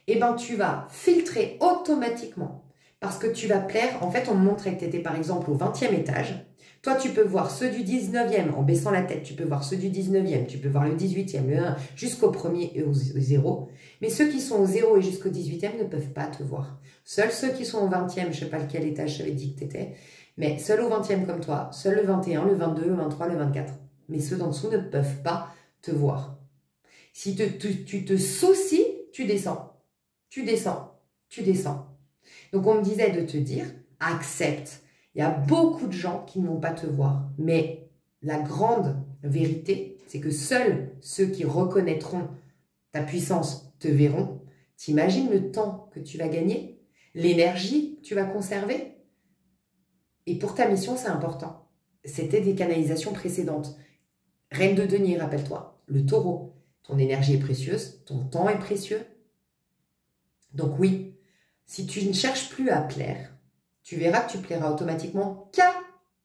eh ben tu vas filtrer automatiquement. Parce que tu vas plaire, en fait, on me montrait que tu étais par exemple au 20e étage. Toi, tu peux voir ceux du 19e en baissant la tête. Tu peux voir ceux du 19e, tu peux voir le 18e, le 1 jusqu'au 1er et au 0. Mais ceux qui sont au 0 et jusqu'au 18e ne peuvent pas te voir. Seuls ceux qui sont au 20e, je ne sais pas lequel étage j'avais dit que tu étais, mais seuls au 20e comme toi, seuls le 21, le 22, le 23, le 24. Mais ceux d'en dessous ne peuvent pas te voir. Si tu te soucies, tu descends. Tu descends. Tu descends. Donc, on me disait de te dire, accepte. Il y a beaucoup de gens qui ne vont pas te voir. Mais la grande vérité, c'est que seuls ceux qui reconnaîtront ta puissance te verront. T'imagines le temps que tu vas gagner, l'énergie que tu vas conserver. Et pour ta mission, c'est important. C'était des canalisations précédentes. Reine de denier, rappelle-toi, le taureau. Ton énergie est précieuse, ton temps est précieux. Donc oui, si tu ne cherches plus à plaire, tu verras que tu plairas automatiquement qu'à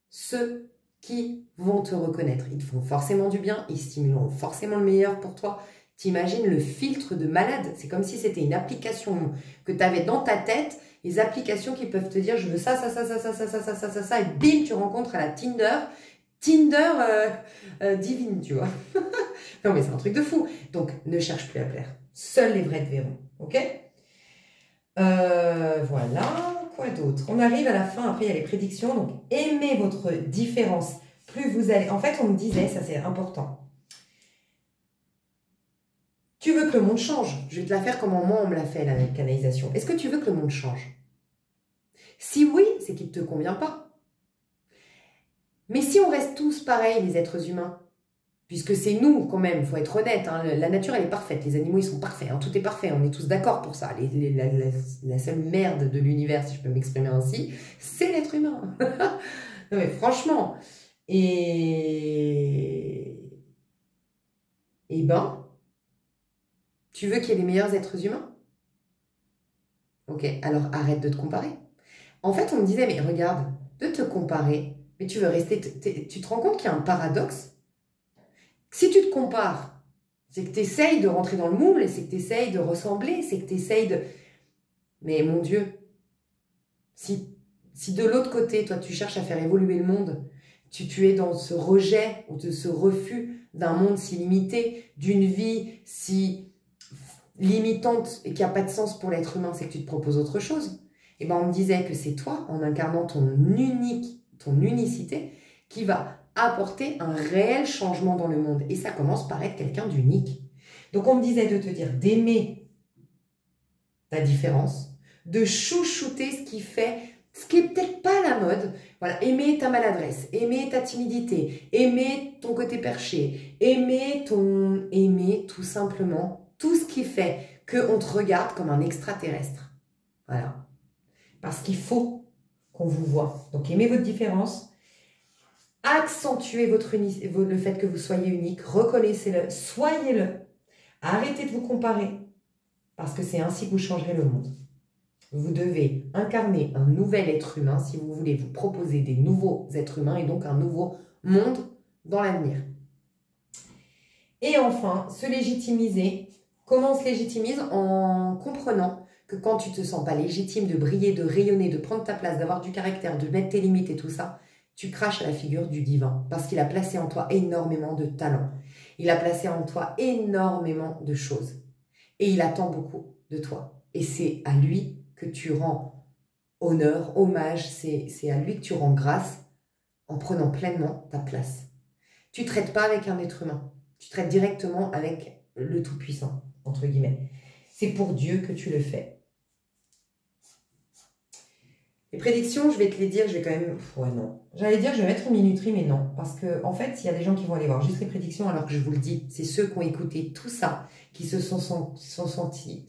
ceux qui vont te reconnaître. Ils te font forcément du bien, ils stimuleront forcément le meilleur pour toi. T'imagines le filtre de malade? C'est comme si c'était une application que tu avais dans ta tête, les applications qui peuvent te dire je veux ça, ça, ça, ça, ça, ça, ça, ça, ça, ça, ça, et bim, tu rencontres à la Tinder divine, tu vois. Non mais c'est un truc de fou. Donc ne cherche plus à plaire. Seuls les vrais te verront, ok? Voilà, quoi d'autre? On arrive à la fin, après il y a les prédictions. Donc, aimez votre différence. Plus vous allez... En fait, on me disait, ça c'est important. Tu veux que le monde change? Je vais te la faire comme moi on me l'a fait, la canalisation. Est-ce que tu veux que le monde change? Si oui, c'est qu'il ne te convient pas. Mais si on reste tous pareils, les êtres humains, puisque c'est nous quand même, il faut être honnête, hein, la nature elle est parfaite, les animaux ils sont parfaits, hein, tout est parfait, on est tous d'accord pour ça. La seule merde de l'univers, si je peux m'exprimer ainsi, c'est l'être humain. Non mais franchement, et ben, tu veux qu'il y ait les meilleurs êtres humains? Ok, alors arrête de te comparer. En fait, on me disait, mais regarde, de te comparer, mais tu veux rester, tu te rends compte qu'il y a un paradoxe? Si tu te compares, c'est que tu essayes de rentrer dans le moule, c'est que tu essayes de ressembler, c'est que tu essayes de... Mais mon Dieu, si de l'autre côté, toi, tu cherches à faire évoluer le monde, tu es dans ce rejet ou de ce refus d'un monde si limité, d'une vie si limitante et qui n'a pas de sens pour l'être humain, c'est que tu te proposes autre chose. Et ben on me disait que c'est toi, en incarnant ton unicité, qui va apporter un réel changement dans le monde. Et ça commence par être quelqu'un d'unique. Donc on me disait de te dire d'aimer ta différence, de chouchouter ce qui est peut-être pas la mode. Voilà, aimer ta maladresse, aimer ta timidité, aimer ton côté perché, aimer tout simplement, tout ce qui fait qu'on te regarde comme un extraterrestre. Voilà. Parce qu'il faut qu'on vous voie. Donc aimez votre différence, accentuez le fait que vous soyez unique, reconnaissez-le, soyez-le, arrêtez de vous comparer, parce que c'est ainsi que vous changerez le monde. Vous devez incarner un nouvel être humain si vous voulez vous proposer des nouveaux êtres humains et donc un nouveau monde dans l'avenir. Et enfin, se légitimiser. Comment on se légitimise? En comprenant que quand tu ne te sens pas légitime de briller, de rayonner, de prendre ta place, d'avoir du caractère, de mettre tes limites et tout ça, tu craches à la figure du divin parce qu'il a placé en toi énormément de talent. Il a placé en toi énormément de choses. Et il attend beaucoup de toi. Et c'est à lui que tu rends honneur, hommage, c'est à lui que tu rends grâce en prenant pleinement ta place. Tu ne traites pas avec un être humain, tu traites directement avec le Tout-Puissant, entre guillemets. C'est pour Dieu que tu le fais. Les prédictions, je vais te les dire, je vais quand même... Ouais, non. J'allais dire, je vais mettre une minuterie, mais non. Parce que, en fait, il y a des gens qui vont aller voir juste les prédictions, alors que je vous le dis, c'est ceux qui ont écouté tout ça, qui se sont sentis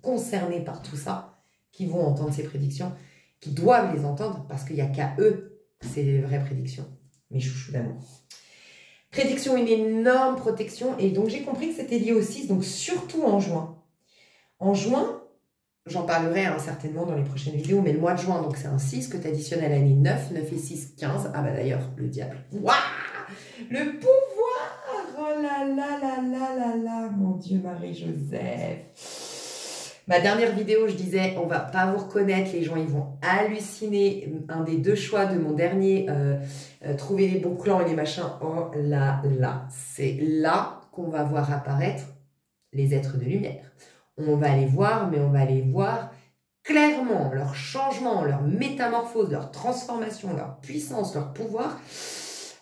concernés par tout ça, qui vont entendre ces prédictions, qui doivent les entendre, parce qu'il n'y a qu'à eux, c'est les vraies prédictions. Mes chouchous d'amour. Prédiction, une énorme protection, et donc j'ai compris que c'était lié au 6, donc surtout en juin. En juin, j'en parlerai certainement dans les prochaines vidéos, mais le mois de juin, donc c'est un 6 que tu additionnes à l'année 9, 9 et 6, 15. Ah bah d'ailleurs, le diable. Waouh! Le pouvoir! Oh là là là là là là, mon Dieu, Marie-Joseph. Ma dernière vidéo, je disais, on va pas vous reconnaître, les gens, ils vont halluciner. Un des deux choix de mon dernier, trouver les bons clans et les machins. Oh là là, c'est là qu'on va voir apparaître les êtres de lumière. On va les voir, mais on va les voir clairement, leur changement, leur métamorphose, leur transformation, leur puissance, leur pouvoir.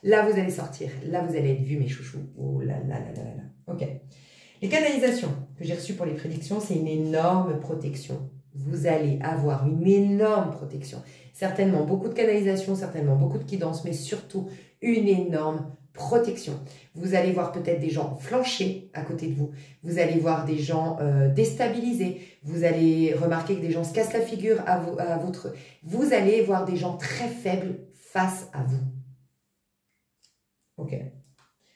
Là, vous allez sortir. Là, vous allez être vus, mes chouchous. Oh là là là là là. Ok. Les canalisations que j'ai reçues pour les prédictions, c'est une énorme protection. Vous allez avoir une énorme protection. Certainement beaucoup de canalisations, certainement beaucoup de guidance, mais surtout une énorme protection. Vous allez voir peut-être des gens flancher à côté de vous. Vous allez voir des gens déstabilisés. Vous allez remarquer que des gens se cassent la figure à votre... Vous allez voir des gens très faibles face à vous. Ok.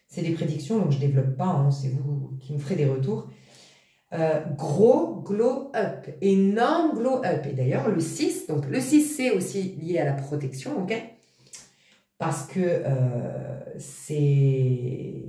C'est des prédictions, donc je ne développe pas. Hein, c'est vous qui me ferez des retours. Gros glow up. Énorme glow up. Et d'ailleurs, le 6, donc le 6, c'est aussi lié à la protection, ok? Parce que c'est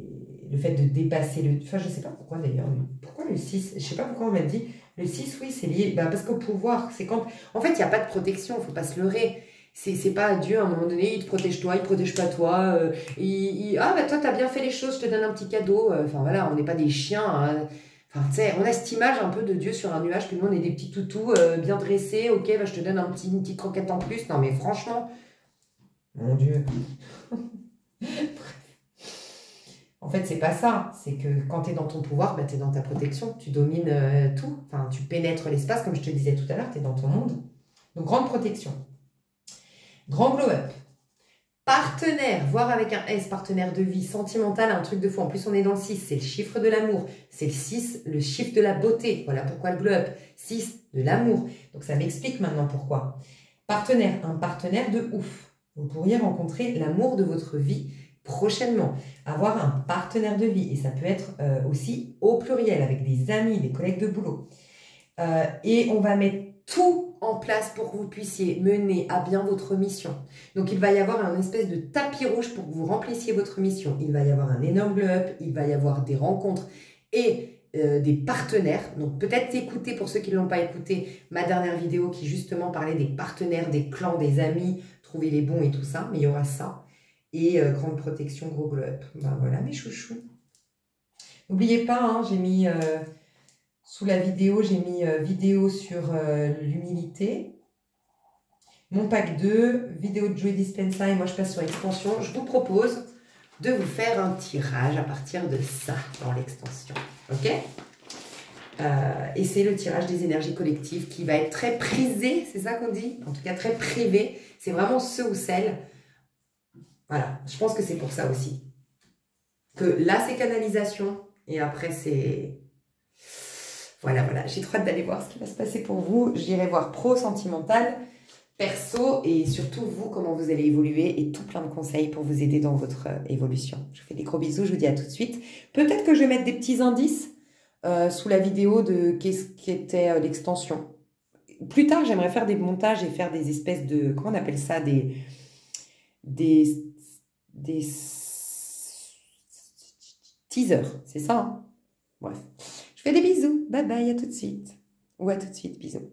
le fait de dépasser le... Enfin, je ne sais pas pourquoi d'ailleurs. Pourquoi le 6? Je ne sais pas pourquoi on m'a dit. Le 6, oui, c'est lié. Bah, parce qu'au pouvoir, c'est quand... En fait, il n'y a pas de protection, il ne faut pas se leurrer. C'est pas Dieu, à un moment donné, il te protège toi, il ne protège pas toi. Ah, bah toi, tu as bien fait les choses, je te donne un petit cadeau. Enfin, voilà, on n'est pas des chiens. Hein. Enfin, tu sais, on a cette image un peu de Dieu sur un nuage, que nous, on est des petits toutous bien dressés. Ok, bah, je te donne une petite croquette en plus. Non, mais franchement... Mon Dieu. En fait, c'est pas ça. C'est que quand tu es dans ton pouvoir, bah, tu es dans ta protection. Tu domines tout. Enfin, tu pénètres l'espace, comme je te disais tout à l'heure, tu es dans ton monde. Donc, grande protection. Grand glow-up. Partenaire, voire avec un S, partenaire de vie, sentimental, un truc de fou. En plus, on est dans le 6, c'est le chiffre de l'amour. C'est le 6, le chiffre de la beauté. Voilà pourquoi le glow-up. 6, de l'amour. Donc, ça m'explique maintenant pourquoi. Partenaire, un partenaire de ouf. Vous pourriez rencontrer l'amour de votre vie prochainement. Avoir un partenaire de vie. Et ça peut être aussi au pluriel, avec des amis, des collègues de boulot. Et on va mettre tout en place pour que vous puissiez mener à bien votre mission. Donc, il va y avoir un espèce de tapis rouge pour que vous remplissiez votre mission. Il va y avoir un énorme glow-up, il va y avoir des rencontres et des partenaires. Donc, peut-être écouter, pour ceux qui ne l'ont pas écouté, ma dernière vidéo qui justement parlait des partenaires, des clans, des amis, trouver les bons et tout ça. Mais il y aura ça. et grande protection, gros glow-up. Ben voilà mes chouchous. N'oubliez pas, hein, j'ai mis sous la vidéo, j'ai mis vidéo sur l'humilité. Mon pack 2, vidéo de Joe Dispenza et moi je passe sur l'extension. Je vous propose de vous faire un tirage à partir de ça dans l'extension. Ok? Et c'est le tirage des énergies collectives qui va être très prisé, c'est ça qu'on dit? En tout cas très privé. C'est vraiment ceux ou celles. Voilà, je pense que c'est pour ça aussi. Que là c'est canalisation et après c'est... Voilà, voilà. J'ai trop hâte d'aller voir ce qui va se passer pour vous. J'irai voir pro, sentimental, perso et surtout vous, comment vous allez évoluer et tout plein de conseils pour vous aider dans votre évolution. Je vous fais des gros bisous, je vous dis à tout de suite. Peut-être que je vais mettre des petits indices sous la vidéo de qu'est-ce qu'était l'extension. Plus tard, j'aimerais faire des montages et faire des espèces de... Comment on appelle ça? Des teasers, c'est ça, hein? Bref. Je fais des bisous. Bye bye, à tout de suite. Ou à tout de suite, bisous.